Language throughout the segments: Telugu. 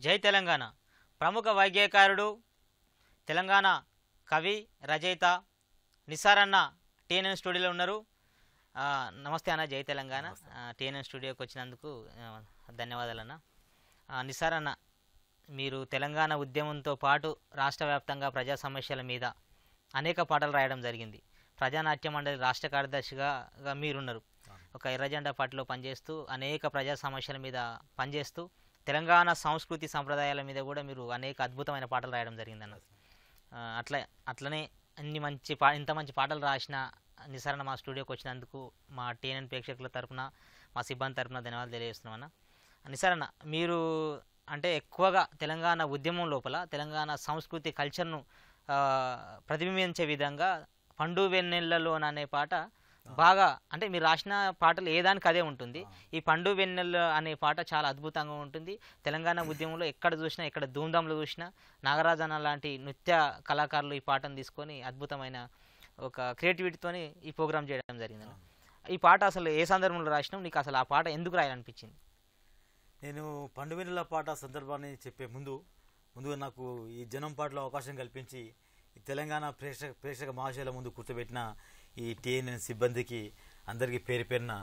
జై తెలంగాణ ప్రముఖ వైద్యకారుడు తెలంగాణ కవి రచయిత నిసార్ అన్న టీఎన్ఎన్ స్టూడియోలో ఉన్నారు. నమస్తే అన్న, జై తెలంగాణ. టీఎన్ఎన్ స్టూడియోకి వచ్చినందుకు ధన్యవాదాలన్న. నిసార్ అన్న, మీరు తెలంగాణ ఉద్యమంతో పాటు రాష్ట్ర వ్యాప్తంగా ప్రజా సమస్యల మీద అనేక పాటలు రాయడం జరిగింది. ప్రజానాట్య మండలి రాష్ట్ర కార్యదర్శిగా మీరున్నారు. ఒక ఎర్రజెండా పార్టీలో పనిచేస్తూ అనేక ప్రజా సమస్యల మీద పనిచేస్తూ తెలంగాణ సంస్కృతి సంప్రదాయాల మీద కూడా మీరు అనేక అద్భుతమైన పాటలు రాయడం జరిగిందన్న. అట్లనే ఇంత మంచి పాటలు రాసిన నిసార్ అన్న మా స్టూడియోకి వచ్చినందుకు మా టీఎన్ఎన్ ప్రేక్షకుల తరఫున, మా సిబ్బంది తరఫున ధన్యవాదాలు తెలియజేస్తున్నాం అన్న. నిసార్ అన్న, మీరు అంటే ఎక్కువగా తెలంగాణ ఉద్యమం లోపల తెలంగాణ సంస్కృతి కల్చర్ను ప్రతిబింబించే విధంగా పండు వెన్నెల్లలో అనే పాట బాగా, అంటే మీరు రాసిన పాటలు ఏదానికి అదే ఉంటుంది. ఈ పండు వెన్నెల అనే పాట చాలా అద్భుతంగా ఉంటుంది. తెలంగాణ ఉద్యమంలో ఎక్కడ చూసినా, ఎక్కడ ధూమ్ధాంలో చూసినా నాగరాజన్న లాంటి నృత్య కళాకారులు ఈ పాటను తీసుకొని అద్భుతమైన ఒక క్రియేటివిటీతోని ఈ ప్రోగ్రామ్ చేయడం జరిగింది. ఈ పాట అసలు ఏ సందర్భంలో రాసినావు? నీకు అసలు ఆ పాట ఎందుకు రాయాలనిపించింది? నేను పండు వెన్నెల పాట సందర్భాన్ని చెప్పే ముందుగా నాకు ఈ జనం పాటలో అవకాశం కల్పించి ఈ తెలంగాణ ప్రేక్షక మహాశయుల ముందు కూర్చోబెట్టిన ఈ టీఎన్ఎన్ సిబ్బందికి అందరికీ పేరు పేరున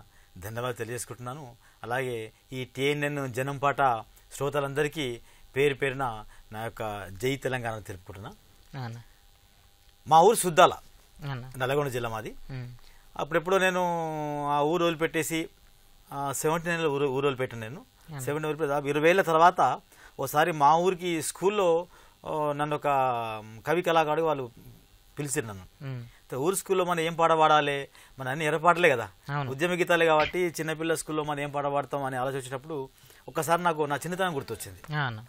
ధన్యవాదాలు తెలియజేసుకుంటున్నాను. అలాగే ఈ టీఎన్ఎన్ జనం పాట శ్రోతలందరికీ పేరు పేరున నా యొక్క జై తెలంగాణ తెలుపుకుంటున్నా. మా ఊరు సుద్దాల, నల్గొండ జిల్లా మాది. అప్పుడెప్పుడో నేను ఆ ఊరు వదిలిపెట్టేసి 79 ఊరు వదిలిపెట్టాను. నేను 20 ఏళ్ళ తర్వాత ఓసారి మా ఊరికి స్కూల్లో నన్ను ఒక కవి కళాకారుడు వాళ్ళు పిలిచారు నన్ను. ఊరు స్కూల్లో మనం ఏం పాట పాడాలి, మన అన్ని ఎర్రపాటలే కదా, ఉద్యమ గీతాలే కాబట్టి చిన్నపిల్లల స్కూల్లో మనం ఏం పాట పాడతాం అని ఆలోచించినప్పుడు ఒకసారి నాకు నా చిన్నతనం గుర్తొచ్చింది.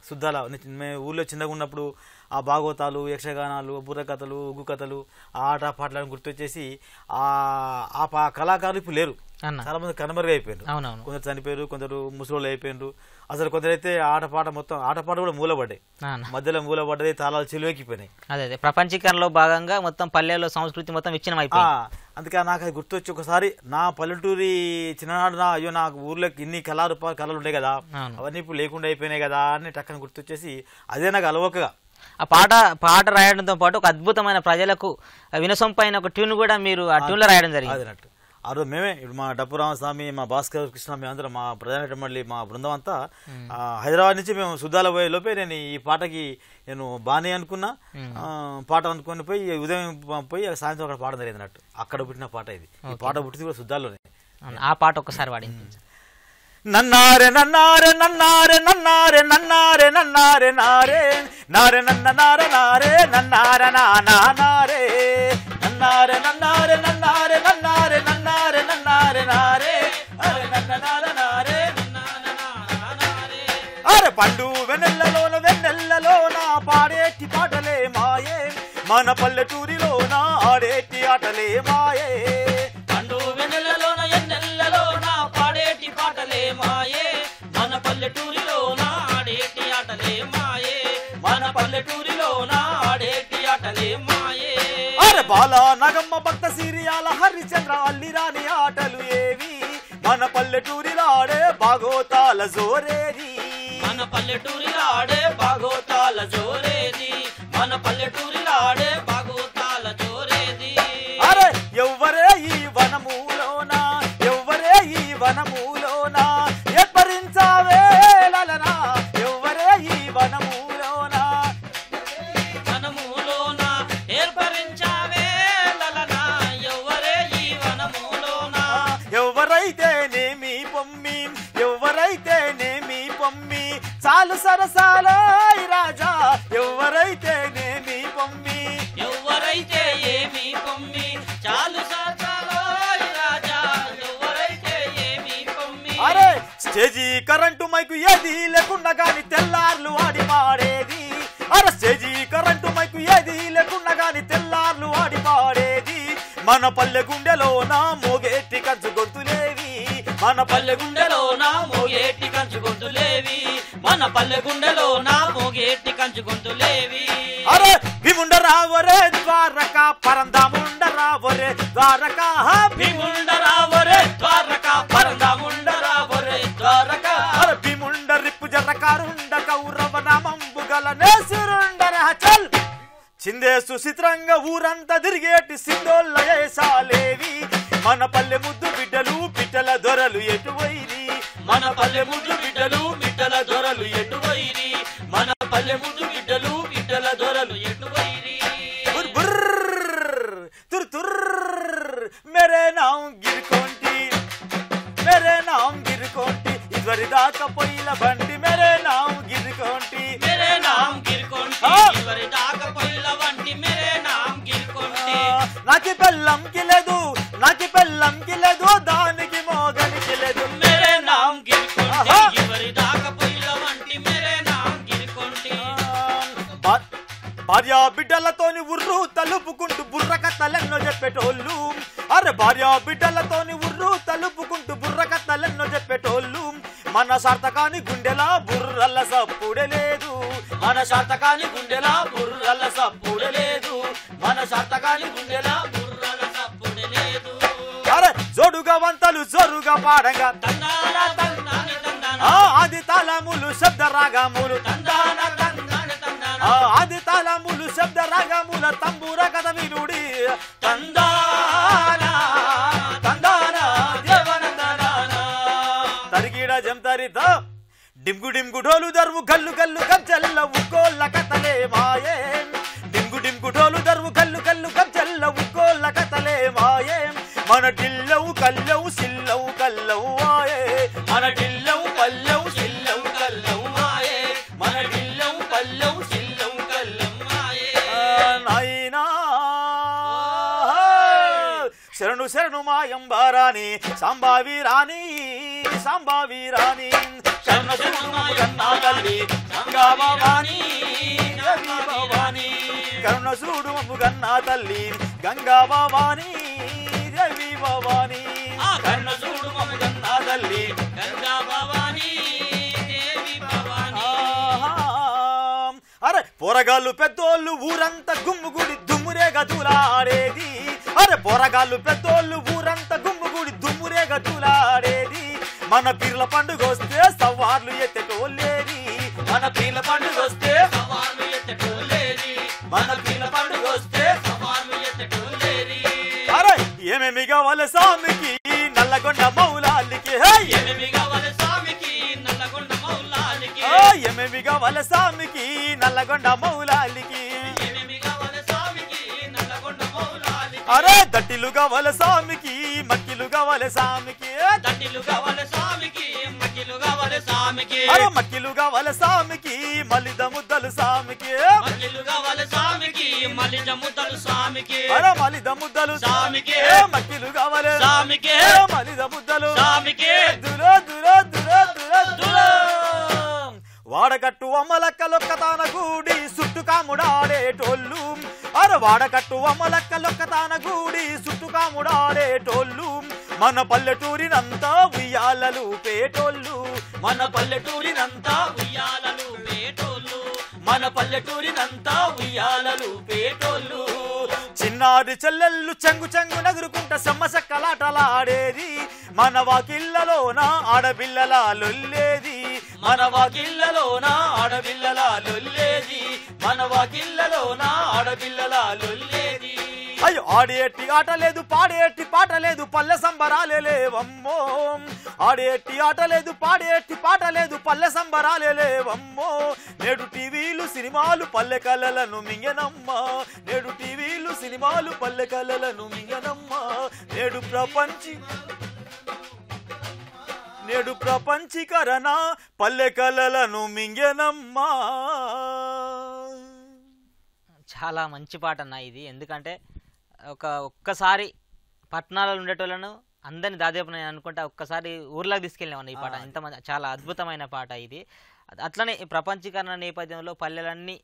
సుద్దాల మేము ఊళ్ళో చిన్నగా ఉన్నప్పుడు ఆ భాగవతాలు, యక్షగానాలు, బుర్రకథలు, ఉగ్గు కథలు, ఆ ఆట పాటలను గుర్తొచ్చేసి ఆ కళాకారులు ఇప్పుడు లేరు, చాలా మంది కనుమరుగా అయిపోయారు. కొందరు చనిపోయారు, కొందరు ముసలోళ్ళు అయిపోయారు. అసలు కొందరైతే ఆటపాట కూడా మూలపడ్డాయి, మధ్యలో మూలపడ్డది, తాళాలు చిలువెక్కిపోయినాయి. అదే ప్రపంచీకరణలో భాగంగా మొత్తం పల్లెల్లో సంస్కృతి మొత్తం విచ్ఛిన్నం అయిపోయింది. అందుకే నాకు అది గుర్తొచ్చి ఒకసారి నా పల్లెటూరి చిన్ననాడు అయ్యో నాకు ఊర్లోకి ఇన్ని కళలు ఉంటాయి కదా, అవన్నీ ఇప్పుడు లేకుండా అయిపోయినాయి కదా అని టక్కన గుర్తొచ్చేసి అదే నాకు అలవకగా ఆ పాట రాయడంతో పాటు ఒక అద్భుతమైన ప్రజలకు వినసొంపైన ఒక ట్యూన్ కూడా మీరు ఆ ట్యూన్ లో రాయడం జరిగింది. ఆ రోజు మేమే ఇప్పుడు మా డప్పు రామస్వామి, మా భాస్కర్ కృష్ణ, మేమందరం మా ప్రధాన మండలి మా బృందం అంతా హైదరాబాద్ నుంచి మేము సుద్దాల పోయే లోపే నేను ఈ పాటకి నేను బానే అనుకున్నా, పాట అనుకుని పోయి ఉదయం పోయి సాయంత్రం అక్కడ పాడడం జరిగింది అన్నట్టు. అక్కడ పుట్టిన పాట ఇది. ఈ పాట పుట్టింది కూడా సుద్దాల్లోనే. ఆ పాట ఒక్కసారి పాడింది. నన్నారే నన్నారే నన్నారే నన్నారే నన్నారే నన్నారే నారే నారే నన్న నార నారే నన్నార నారే నన్నారే నన్నారే నన్నారే నన్నారే నన్నారే నన్నారే నారే అరే నన్న నార నారే అరే పండు వెన్నెల్లలోన పాడేటి పాటలే మాయే, మన పల్లెటూరిలోన ఆడేటి ఆటలే మాయే. పండు వెన్నెలలోన ఎన్నెల్లలోన పాడేటి పాటలే మాయే, మన పల్లెటూరిలోన ఆడేటి ఆటలే మాయే, మన పల్లెటూరిలోన ఆడేటి ఆటలే మాయే. అరే బాలా నగమ్మ భక్త సిరియాల హరిచంద్ర అల్లిరాని ఆటలు ఏవి, మన పల్లెటూరిలాడే భాగోతాల జోరేది, మన పల్లెటూరిలాడే భాగోతాల జోరేది, మన పల్లెటూరిలాడే భాగోతాల జోరేది. అరే ఎవ్వరే ఈ వనమూలోన, ఎవ్వరే ఈ వనమూలోన ఏర్పరించావే లలనా, ఎవ్వరే ఈ వనమూలోన వనమూలోన ఏర్పరించావే లలనా, ఎవ్వరే ఈ వనమూలోన. ఎవరైతేనేమి పొమ్మి, ఎవరైతేనేమి పొమ్మి చాలు సరసాలాయ్ రాజా, ఎవరైతేనేమి పొమ్మి, ఎవరైతే ఏమి పొమ్మి చాలు సరసాలాయ్ రాజా, ఎవరైతే ఏమి పొమ్మి. అరే స్టేజీ కరెంటు మైకు ఏది లేకుండా గాని తెల్లార్లు ఆడి పాడేది, అరే స్టేజీ కరెంటు మైకు ఏది లేకుండా గాని తెల్లార్లు ఆడి పాడేది, మన పల్లె గుండెలోన మోగేటి కంచు గొంతులేవి, మన పల్లె గుండెలోన మోగేటి కంచు గొంతులేవి, మన పల్లె గుండెలోన మోగేటి కంచు గొంతులేవి. అరే భీముండరావరే ద్వారక పరందాముండరావరే ద్వారక, భీముండరావరే ద్వారక పరందాముండరావరే ద్వారక. అరే భీముండ రిప్పు జర్రకారుండ కౌరవన నేసురుండన చల్ చిందే సుచిత్రంగా ఊరంతా తిరిగేటి సింధోళ్ళ ఏసాలేవి మన పల్లె ముద్దు బిడ్డలు పిట్టల దొరలు ఎటువైరి మన పల్లె ముద్దు బిడ్డలు బిడ్డల దొరలు ఎటువైరి మన పల్లె ముద్దు బిడ్డలు బిడ్డల దొరలు ఎటువైరి तुर तुर मेरे नाम गिरकोंटी इधरी दाका पहिला बंटी मेरे नाम गिरकोंटी ఇవరి దాకా పొయ్యిల వంటి మేరే నామ్ గిల్కొంటి నాకి బెల్లం కిలేదు దానికి మోగనికి లేదు మేరే నామ్ గిల్కొంటి ఇవరి దాకా పొయ్యిల వంటి మేరే నామ్ గిల్కొంటి భార్యా బిడ్డలతోని ఉర్రు తలుపుకుంటూ బుర్ర కథలెన్నో చెప్పేటోళ్ళు అరే భార్యా బిడ్డలతోని ఉర్రు తలుపుకుంటూ బుర్ర కథలెన్నో చెప్పేటోళ్ళు మన సార్థకాని గుండెలా బుర్రల సప్పుడే లేదు మన శాతకాని గుండెలా బుర్రల సప్పుడు లేదు మన శాతకాని గుండెలా బుర్రల సప్పుడు లేదు అరే జోడుగా వంతలు జోరుగా పాడంగా తందాన తందాని తందాన ఆది తాళములు శబ్ద రాగములు తందాన తందాని తందాన ఆది తాళములు శబ్ద రాగముల తంబూర కథ వినుడి తందాన తందాన దేవనందనాన తరిగిడ జంతరిత డింగు డింగు డోలు దరువు గల్లు గల్లు గజ్జల్ల ఉక్కోళ్ళ కథలే మాయే డింగు డోలు దరువు గల్లు గల్లు గజ్జల్ల ఉక్కోళ్ళ కథలే మాయే మన డిల్లవు కల్లవు సిల్లవు కల్లవు మాయే మన డిల్లవు పల్లవు సిల్లవు కల్లవు మాయే మన డిల్లవు పల్లవు సిల్లవు కల్లవు మాయే నాయనా శరణు శరణు మాయంబారాని సాంబావి రాణి శరణు శరణు మాయమ్మ తల్లి గంగా భవాని దేవి భవాని కరుణ చూడు మమ్ము గన్నా తల్లి గంగా భవాని దేవి భవాని కరుణ చూడు మమ్ము గన్నా తల్లి గంగా భవాని దేవి భవాని అరే పోరగాళ్ళు పెద్దోళ్ళు ఊరంతా గుమ్ముగుడి దుమ్మురేగా దూలాడేది అరే పోరగాళ్ళు పెద్దోళ్ళు ఊరంతా గుమ్ముగుడి దుమ్మురేగా దూలాడేది మన పీర్ల పండుగ వస్తే సవార్లు ఎత్తటోళ్ళేది మన పీర్ల పండుగ వస్తే సవార్లు ఎత్తటోళ్ళేది మన పీర్ల పండుగ వస్తే సవార్లు ఎత్తటోళ్ళేది అరే ఏమేమి కావాలి స్వామికి నల్లగొండ మౌలాలికి ఏమేమి కావాలి స్వామికి నల్లగొండ మౌలాలికి ఏమేమి కావాలి స్వామికి నల్లగొండ మౌలాలికి ఏమేమి కావాలి స్వామికి నల్లగొండ మౌలాలికి అరే దట్టిలు కావాలి స్వామికి మక్కిలు కావాలి స్వామికి దట్టిలు కావాలి స్వామికి మక్కిలు కావాలి స్వామికి అరే మక్కిలు కావాలి స్వామికి మలిద ముద్దలు స్వామికి మక్కిలు కావాలి స్వామికి మలిద ముద్దలు స్వామికి అరే మలిద ముద్దలు స్వామికి మక్కిలు కావాలి స్వామికి మలిద ముద్దలు స్వామికి దురో దురో దురో దురో దురో వాడగట్టు అమ్మలక్కలొక్క తాన గూడి సుట్టు కాముడాడేటోళ్ళు అరే వాడగట్టు అమ్మలక్కలొక్క తాన గూడి సుట్టు కాముడాడేటోళ్ళు మన పల్లెటూరినంతా ఉయ్యాలలు పేటోళ్ళు మన పల్లెటూరినంతా ఉయ్యాలలు పేటోళ్ళు మన పల్లెటూరినంతా ఉయ్యాలలు పేటోళ్ళు చిన్నారి చెల్లెళ్ళు చెంగు చెంగు నగురుకుంట సమ్మసక్కలాటలాడేది మన వాకిళ్ళలోన ఆడపిల్లల లొల్లేది మన వాకిళ్ళలోన ఆడపిల్లల లొల్లేది మన వాకిళ్ళలోన ఆడపిల్లల లొల్లేది అయ్యో ఆడేటి ఆట లేదు పాడేటి పాట లేదు పల్లె సంబరాలే లేవమ్మో ఆడేటి ఆట లేదు పాడేటి పాట లేదు పల్లె సంబరాలే లేవమ్మో నేడు టీవీలు సినిమాలు పల్లె కళలను మింగనమ్మా నేడు టీవీలు సినిమాలు పల్లె కళలను మింగనమ్మా నేడు ప్రపంచీకరణ పల్లె కళలను మింగనమ్మా. చాలా మంచి పాట అన్న ఇది. ఎందుకంటే ఒక్కసారి పట్టణాలలో ఉండేటోళ్ళను అందరిని దాదాపు నేను అనుకుంటా ఒక్కసారి ఊర్లోకి తీసుకెళ్ళామన్న ఈ పాట. ఇంత చాలా అద్భుతమైన పాట ఇది. అట్లనే ప్రపంచీకరణ నేపథ్యంలో పల్లెలన్నీ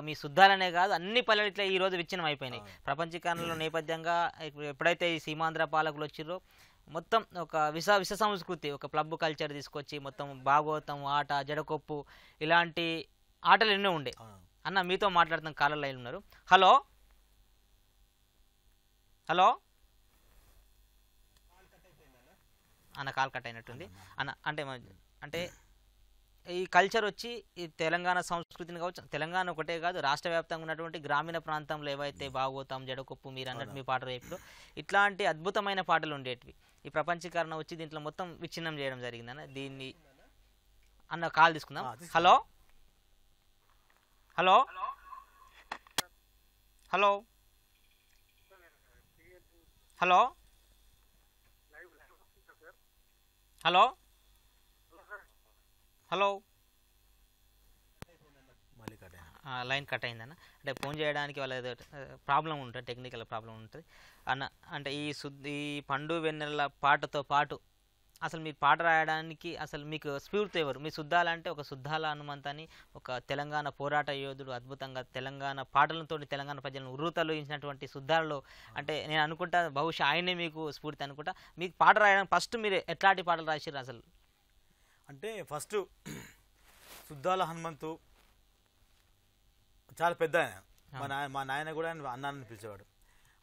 మీ శుద్ధాలనే కాదు అన్ని పల్లెలు ఇట్లా ఈరోజు విచ్ఛిన్నం అయిపోయినాయి. ప్రపంచీకరణలో నేపథ్యంగా ఎప్పుడైతే ఈ సీమాంధ్ర పాలకులు వచ్చిర్రో మొత్తం ఒక విష సంస్కృతి ఒక క్లబ్ కల్చర్ తీసుకొచ్చి మొత్తం భాగవతం ఆట జడకొప్పు ఇలాంటి ఆటలు ఎన్నో ఉండే. అన్న మీతో మాట్లాడుతున్న కాలర్ లైన్ ఉన్నారు. హలో హలో అన్న కాల్ కట్ అయినట్టుంది అన్న. అంటే ఈ కల్చర్ వచ్చి ఈ తెలంగాణ సంస్కృతిని కావచ్చు, తెలంగాణ ఒకటే కాదు రాష్ట్ర వ్యాప్తంగా ఉన్నటువంటి గ్రామీణ ప్రాంతంలో ఏవైతే బాగోతాం జడకొప్పు మీరు అన్నట్టు మీ పాట రేపులో ఇట్లాంటి అద్భుతమైన పాటలు ఉండేటివి. ఈ ప్రపంచీకరణ వచ్చి దీంట్లో మొత్తం విచ్ఛిన్నం చేయడం జరిగిందన్న. దీన్ని అన్న కాల్ తీసుకుందాం. Hello hello hello hello hello hello line cut అయిందన్న. అంటే ఫోన్ చేయడానికి వాళ్ళ ప్రాబ్లం ఉంటుంది, టెక్నికల్ ప్రాబ్లం ఉంటుంది అన్న. అంటే ఈ పండు వెన్నెల పాటతో పాటు అసలు మీరు పాట రాయడానికి అసలు మీకు స్ఫూర్తి ఎవరు? మీ సుద్దాల అంటే ఒక సుద్దాల హనుమంత్ అని ఒక తెలంగాణ పోరాట యోధుడు, అద్భుతంగా తెలంగాణ పాటలతో తెలంగాణ ప్రజలను ఉర్రూతలూయించినటువంటి సుద్దాలలో అంటే నేను అనుకుంటా బహుశా ఆయనే మీకు స్ఫూర్తి అనుకుంటా. మీకు పాట రాయడానికి ఫస్ట్ మీరు ఎట్లాంటి పాటలు రాసిర్రు అసలు? అంటే ఫస్ట్ సుద్దాల హనుమంతు చాలా పెద్ద ఆయన. మా నాయన కూడా అన్నాన్ని పిలిచేవాడు.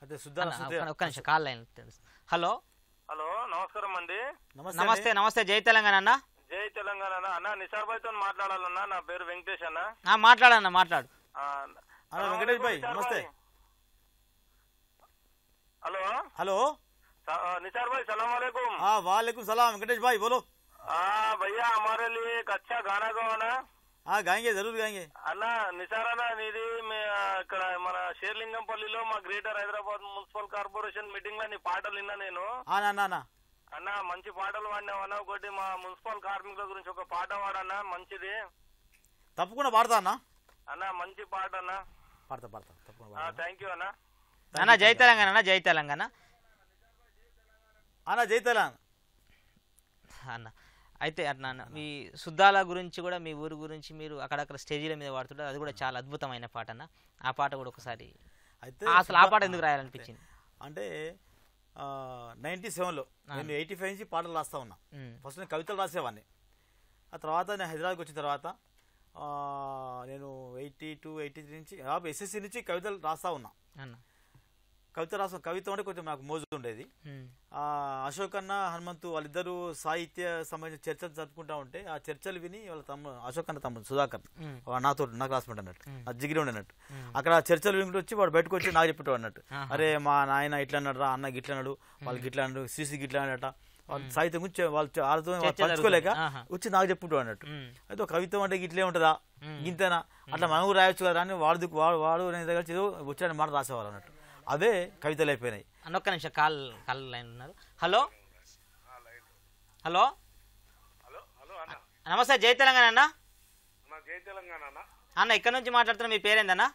అయితే ఒక్క నిమిషం కాల్ లైన్ తెలుసు. హలో హలో నమస్కారం అండి. నమస్తే నమస్తే. జై తెలంగాణ అన్న. జై తెలంగాణ అన్న. నిసార్ భాయ్ తో మాట్లాడాలన్నా. నా పేరు వెంకటేష్ అన్న. మాట్లాడన్నా మాట్లాడు. వెంకటేష్ భాయ్ నమస్తే. హలో హలో निसार भाई सलाम वालेकुम। वालेकुम सलाम वेंकटेश भाई बोलो। भैया हमारे लिए एक अच्छा गाना गाओ ना। गाएंगे जरूर गाएंगे అన్నా. నిసారన్నా నీది ఇక్కడ మన షేర్లింగంపల్లిలో మా greater Hyderabad municipal corporation meeting లో నీ పాటలు విన్నా నేను. అన్నా మంచి పాటలు పాడినావన్నా. ఒకటి మా మున్సిపల్ కార్మికుల గురించి ఒక పాట పాడన్నా మంచిది. తప్పకుండా పాడతా అన్నా. అన్నా మంచి పాట అన్నా. పాడతా తప్పకుండా. థ్యాంక్ యూ అన్నా. అన్నా జై తెలంగాణ అన్న. జై తెలంగాణ అన్న. జై తెలంగాణ అన్న. అయితే అట్లా మీ సుద్దాల గురించి కూడా మీ ఊరు గురించి మీరు అక్కడక్కడ స్టేజీల మీద పాడుతుంటారు. అది కూడా చాలా అద్భుతమైన పాట అన్న. ఆ పాట కూడా ఒకసారి అయితే అసలు ఆ పాట ఎందుకు రాయాలనిపించింది అంటే 97లో నేను 85 నుంచి పాటలు రాస్తా ఉన్నా. ఫస్ట్ నేను కవితలు రాసేవాడిని. ఆ తర్వాత నేను హైదరాబాద్కి వచ్చిన తర్వాత నేను 82, 83 నుంచి ఎస్ఎస్సి నుంచి కవితలు రాస్తా ఉన్నా. కవిత అంటే కొంచెం నాకు మోజు ఉండేది. అశోక్ అన్న హనుమంతు వాళ్ళిద్దరూ సాహిత్య సంబంధించిన చర్చలు జరుపుకుంటా ఉంటే ఆ చర్చలు విని వాళ్ళ తమ్ముడు అశోక్ అన్న తమ్ముడు సుధాకర్ నా క్లాస్మేట్ అన్నట్టు, నా జిగిరి ఉండేనట్టు. అక్కడ చర్చలు వినుకుంటూ వచ్చి వాడు బయటకు వచ్చి నాకు చెప్పేటో అన్నట్టు, అరే మా నాయన ఇట్లా అన్నాడు రా, అన్న గిట్లా అన్నాడు, వాళ్ళు గిట్లా అన్నాడు, సీసీ గిట్లా అన్నట. వాళ్ళు సాహిత్యం గురించి వాళ్ళతో పంచుకోలేక వచ్చి నాకు చెప్పుకుంటూ అన్నట్టు. అయితే కవిత్వం అంటే గిట్లే ఉంటుందా, గింతేనా, అట్లా మనం రాయొచ్చు కదా అని వాడు నేను దగ్గర వచ్చాడని మాట రాసేవాళ్ళు అన్నట్టు. అదే కవితలు అయిపోయినాయి. ఒక్క నిమిషం కాల్ లైన్ ఉన్నారు. హలో హలో నమస్తే. జై తెలంగాణ అన్న. జై తెలంగాణ అన్న. ఇక్కడ నుంచి మాట్లాడుతున్నా. మీ పేరేందన్నా?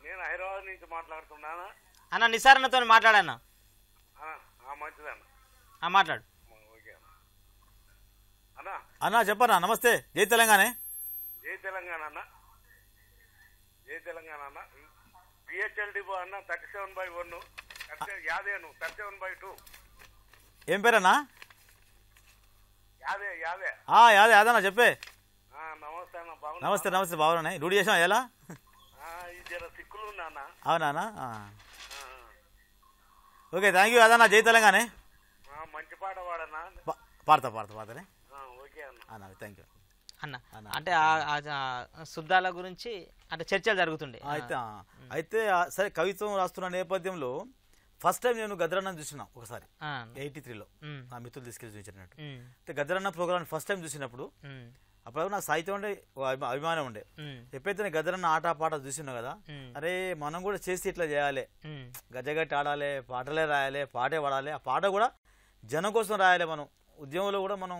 నేను హైదరాబాద్ నుంచి మాట్లాడుతున్నాను అన్న. నిసార్ అన్నతో మాట్లాడన్నా. మాట్లాడు అన్నా. చెప్పన్నా. నమస్తే. జై తెలంగాణ. జై తెలంగాణ అన్న. జై తెలంగాణ అన్న. బిహెచ్ఎల్ డిపో అన్న 37/1 యాదేను 37/2. ఏం పేరన్నా? యాదే అదన్నా చెప్పే. నమస్తే అన్న. బాగున్నా? నమస్తే బాగున్నా. డ్యూటీ చేసాం ఎలా? సిక్కులు ఉన్నా. అవునా? Okay thank you. అదన్నా. జై తెలంగాణ. మంచి పాట పాడన్నా. పాడతానే. ఓకే అన్న. థ్యాంక్ యూ అన్న. అంటే శుద్ధాల గురించి అంటే చర్చలు జరుగుతుండే. అయితే సరే కవిత్వం రాస్తున్న నేపథ్యంలో ఫస్ట్ టైం నేను గద్రన్న చూసిన ఒకసారి 83లో నా మిత్రులు తీసుకెళ్ళి చూసినట్టు. అంటే గద్రన్న ప్రోగ్రామ్ ఫస్ట్ టైం చూసినప్పుడు అప్పుడు నాకు సాహిత్యం అంటే అభిమానం ఉండే. ఎప్పుడైతే నేను గద్రన్న ఆట పాట చూసినా కదా, అరే మనం కూడా చేసి ఇట్లా చేయాలి, గజ్జగట్టి ఆడాలి, పాటలే రాయాలి, పాటే పాడాలి, ఆ పాట కూడా జనం కోసం రాయాలి, మనం ఉద్యమంలో కూడా మనం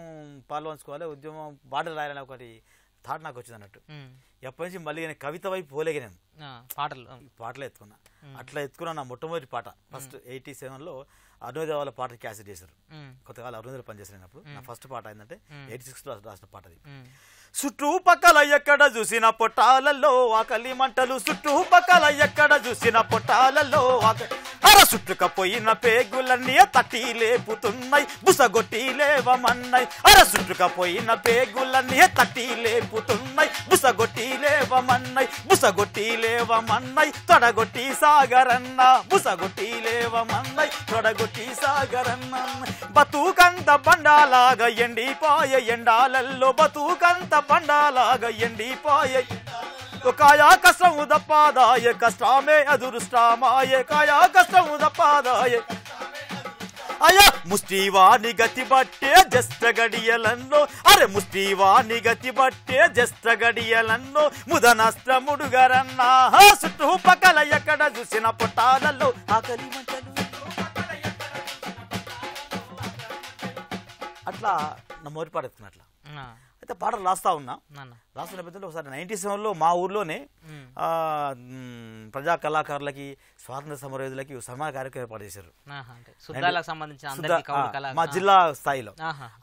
పాల్పంచుకోవాలి, ఉద్యమం పాటలు రాయాలని ఒకటి థాట్ నాకు వచ్చింది అన్నట్టు. ఎప్పటి నుంచి మళ్ళీ నేను కవిత వైపు పోలేక నేను పాటలు ఎత్తుకున్నా. అట్లా ఎత్తుకున్నా నా మొట్టమొదటి పాట ఫస్ట్ 87లో అరుణోదయ వాళ్ళ పాట క్యాసెట్ చేశారు. కొత్తకాలం అరుణోదయ పనిచేసినప్పుడు నా ఫస్ట్ పాట ఏంటంటే 86లో రాసిన పాట అది. చుట్టుపక్కల ఎక్కడ చూసిన పొట్టాలలో ఆకలి మంటలు, చుట్టుపక్కల ఎక్కడ చూసిన పొట్టాలలో అర చుట్టుకపోయిన పేగులన్నీ తట్టి లేపుతున్నాయి, బుసగొట్టి లేవమన్నాయి. అర చుట్టుకపోయిన పేగులన్నీ తట్టి లేపుతున్నాయి, బుసగొట్టి లేవమన్నాయి, బుసగొట్టి లేవమన్నాయి. తొడగొట్టి సాగరన్న, బుసగొట్టి లేవమన్నాయి, తొడగొట్టి సాగరన్న. బతుకంత బండాలాగా ఎండిపాయ ఎండాలల్లో, బతుకంత పండాలాగా ఎండిపాయే కాయా కష్టము దప్పాదాయే కష్టమే అదురుష్టమాయే కాయా కష్టము దప్పాదాయే అయ్యా ముష్టివాణి గతి బట్టే జస్త గడియలన్నో అరే ముష్టివాణి గతి బట్టే జస్త గడియలన్నో ముదనస్త్రముడుగరన్నా చుట్టూ పక్కల ఎక్కడ చూసిన పొట్టాలలో ఆకలి మంటలు అట్లా నా మోరి పాడుతున్నా అట్లా అయితే పాటలు రాస్తా ఉన్నా రాస్తున్న పెద్దలు ఒకసారి 97లో మా ఊర్లోనే ప్రజా కళాకారులకి స్వాతంత్ర సమరయోధులకి సన్మాన కార్యక్రమం ఏర్పాటు చేశారు మా జిల్లా స్థాయిలో.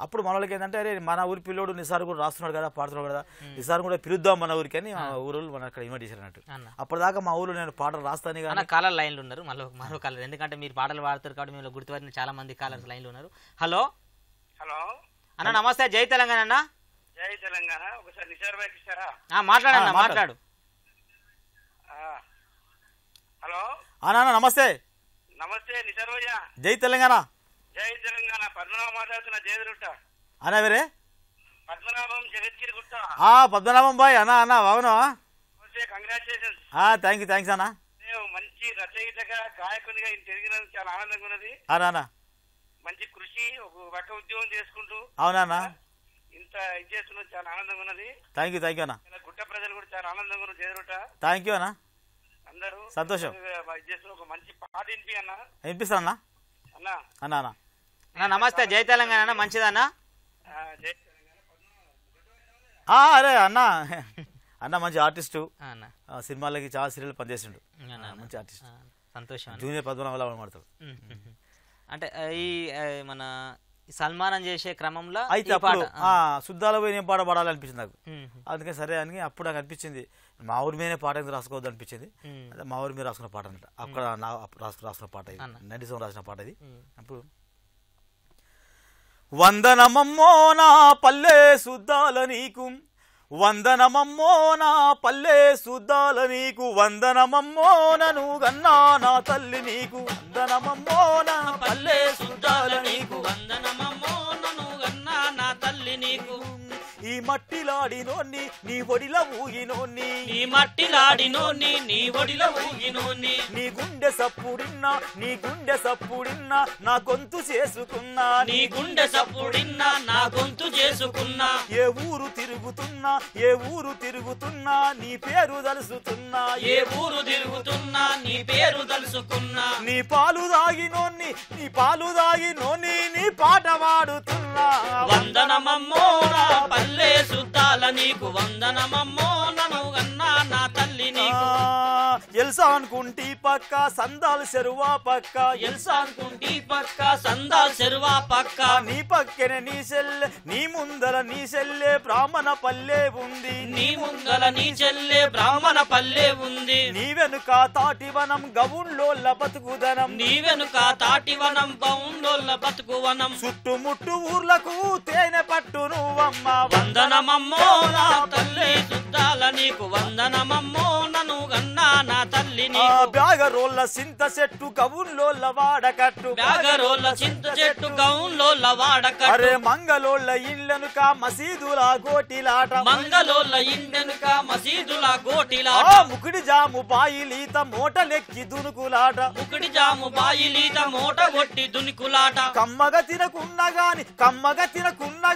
అప్పుడు మన వాళ్ళకి ఏంటంటే అరే మన ఊరి పిల్లోడు నిసార్ కూడా రాస్తున్నాడు కదా పాడుతున్నాడు కదా నిసార్ కూడా పిలుద్దాం మన ఊరికి అని ఊరు మన అక్కడ ఇన్వైట్ చేశారు అన్నట్టు. అప్పటిదాకా మా ఊర్లో నేను పాటలు రాస్తాను కానీ కాలర్ లైన్లు ఉన్నారు మరో కాలర్ ఎందుకంటే మీరు పాటలు పాడతారు కాబట్టి మీరు గుర్తుపట్టిన చాలా మంది కాలర్స్ లైన్లు ఉన్నారు. హలో హలో అన్న నమస్తే జై తెలంగాణ అన్న. జై తెలంగాణ ఒకసారి నిసార్ భాయ్ ఇస్తారా మాట్లాడన్నా మాట్లాడు. హలో అన్న నమస్తే. నమస్తే నిసార్ భాయ్ జై తెలంగాణ. జై తెలంగాణ పద్మనాభం మాట్లాడుతున్నా జయదురుట్ట అన్న వేరే పద్మనాభం జగద్గిరి గుట్ట. పద్మనాభం బాయ్ అన్న అన్న అవునా కంగ్రాచులేషన్స్. థ్యాంక్స్ అన్న. మంచి రచయితగా గాయకునిగా తిరిగినందుకు చాలా ఆనందంగా ఉన్నది అన్న. మంచి కృషి ఒక పక్క ఉద్యోగం చేసుకుంటూ అవునా ఇంత ఇది చేస్తున్నది చాలా ఆనందంగా ఉన్నది. థ్యాంక్ యూ అన్న. గుట్ట ప్రజలు కూడా చాలా ఆనందంగా ఉన్నారు జయదురుట్ట. థ్యాంక్ యూ అన్న అందరూ సంతోషం. ఒక మంచి పాట వినిపి అన్న. వినిపిస్తా అన్న. అన్న అన్న అన్న నమస్తే జై తెలంగాణ అన్న మంచిదన్నా. అరే అన్న అన్న మంచి ఆర్టిస్టు సినిమాలకి చాలా సీరియల్ పనిచేసిండు మంచి ఆర్టిస్ట్ సంతోషం. జూనియర్ పద్మనాభంలా మాడతాడు. అంటే ఈ మన సన్మానం చేసే క్రమంలో అయితే అప్పుడు శుద్ధాల పోయి నేను పాట పాడాలి అనిపించింది నాకు. అందుకని సరే అని అప్పుడు నాకు అనిపించింది మా ఊరి మీదనే పాట ఎందుకు రాసుకోవద్దు అనిపించింది. అదే మా ఊరి మీద రాసుకున్న పాట అనమాట. అక్కడ రాసుకున్న పాట ఇది 97 రాసిన పాట ఇది. అప్పుడు వందనమమ్మో నా పల్లె శుద్ధాల నీకు వందనమమ్మో నా పల్లె శుద్ధాల నీకు వందనమమ్మో నను గన్నా నా తల్లి నీకు వందనమమ్మో నా పల్లె శుద్ధాల నీకు వందనమమ్మో నన్ను గన్నా నా తల్లి నీకు ఈ మట్టిలాడినోన్ని నీ ఒడిల ఊగినోన్ని నీ మట్టిలాడినోన్ని నీ ఒడిలో ఊగినోన్ని నీ గుండె సప్పుడిన్నా నీ గుండె సప్పుడిన్నా నా గొంతు చేసుకున్నా నీ గుండె సప్పుడిన్నా నా గొంతు చేసుకున్నా ఏ ఊరు తిరుగుతున్నా ఏ ఊరు తిరుగుతున్నా నీ పేరు తలుసుతున్నా ఏ ఊరు తిరుగుతున్నా నీ పేరు తలుసుకున్నా నీ పాలు దాగినోన్ని నీ పాలు దాగినోన్ని నీ పాట పాడుతున్నా వందనమమ్మో నా పల్లె సుద్దాల నీకు వందనమమ్మో నన్ను గన్నా నా తల్లి నీకు ఎల్సా అనుకుంటి పక్క సందాలు చెరువా పక్క ఎల్సా అనుకుంటి పక్క సందాల్ చెరువా పక్క నీ పక్కనే నీ సెల్లె నీ ముందర నీ సెల్లె బ్రాహ్మణ పల్లె ఉంది నీ ముందల నీ చెల్లె బ్రాహ్మణ పల్లె ఉంది నీ వెనుక తాటివనం గవుళ్ళోళ్ళ బతుకుదనం నీ వెనుక తాటివనం బౌండోళ్ళ బతుకువనం చుట్టుముట్టు ఊర్లకు తేనె పట్టు నువ్వమ్మ వందనమమ్మో నా తల్లి సుద్దాల నీకు వందనమమ్మో నన్ను గన్నా నా తల్లి నీకు బ్యాగరోళ్ళ సింత చెట్టు గవుళ్ళోళ్ళ వాడకట్టు బ్యాగరోళ్ళ చింత చెట్టు గౌన్లోళ్ళ వాడకట్టు అరే మంగళోళ్ళ ఇళ్ళనుక మసీదుల గోటిలాట మంగళోళ్ళ ఇండెనుక మసీదుల గోటిలాట ముకుడి జాము బాయిలీత మూటలెక్కి దునుకులాట ముకుడి జాము బాయిలీత మూట కొట్టి దునికులాట కమ్మగ తినకున్న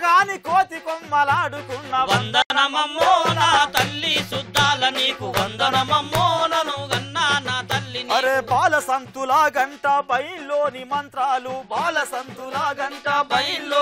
గాని కోతి కొమ్మలాడుకున్న వందనమమ్మో నా తల్లి సుద్దాల నీకు వందనమమ్మో నన్ను గన్నా నా తల్లి అరే బాల సంతులా గంట బయల్లోని మంత్రాలు బాల సంతులా గంట బయల్లో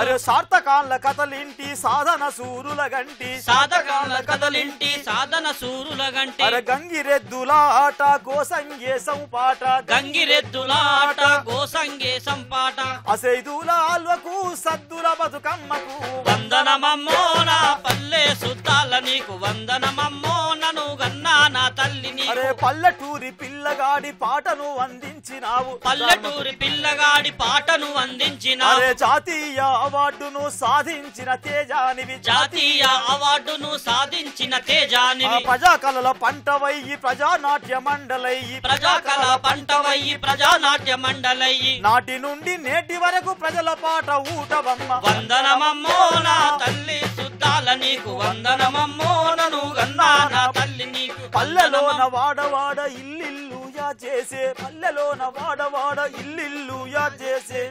అరే సార్థకాల కథలింటి సాధన సూరుల గంటి సాధకాల కథలింటి సాధన సూరుల గంటి అరే గంగిరెద్దుల ఆట గోసంగేశం పాట గంగిరెద్దుల ఆట గోసంగేశం పాట అసైదుల ఆల్వకు సద్దుల బతుకమ్మకు వందనమమ్మో నా పల్లె సుద్దాల నీకు వందనమమ్మో నన్ను గన్నా నా తల్లి నీకు అరే పల్లెటూరి పిల్లగాడి పాటను అందించినావు పల్లెటూరి పిల్లగాడి పాటను అందించిన అరే జాతీయ అవార్డును సాధించిన తేజానివి జాతీయ అవార్డును సాధించిన తేజానివి ప్రజాకళల పంటవయ్యి ప్రజానాట్య మండలయ్యి ప్రజాకళ పంటవయ్యి ప్రజానాట్య మండలయ్యి నాటి నుండి నేటి వరకు ప్రజల పాట ఊటవమ్మ వందనమమ్మో నా తల్లి సుద్దాల సుద్దాల నీకు వందనమమ్మో నను గన్నా నా తల్లి నీకు పల్లెలోన వాడవాడ ఇల్లిల్లు యా చేసే పల్లెలోన వాడవాడ ఇల్లిల్లు యా చేసే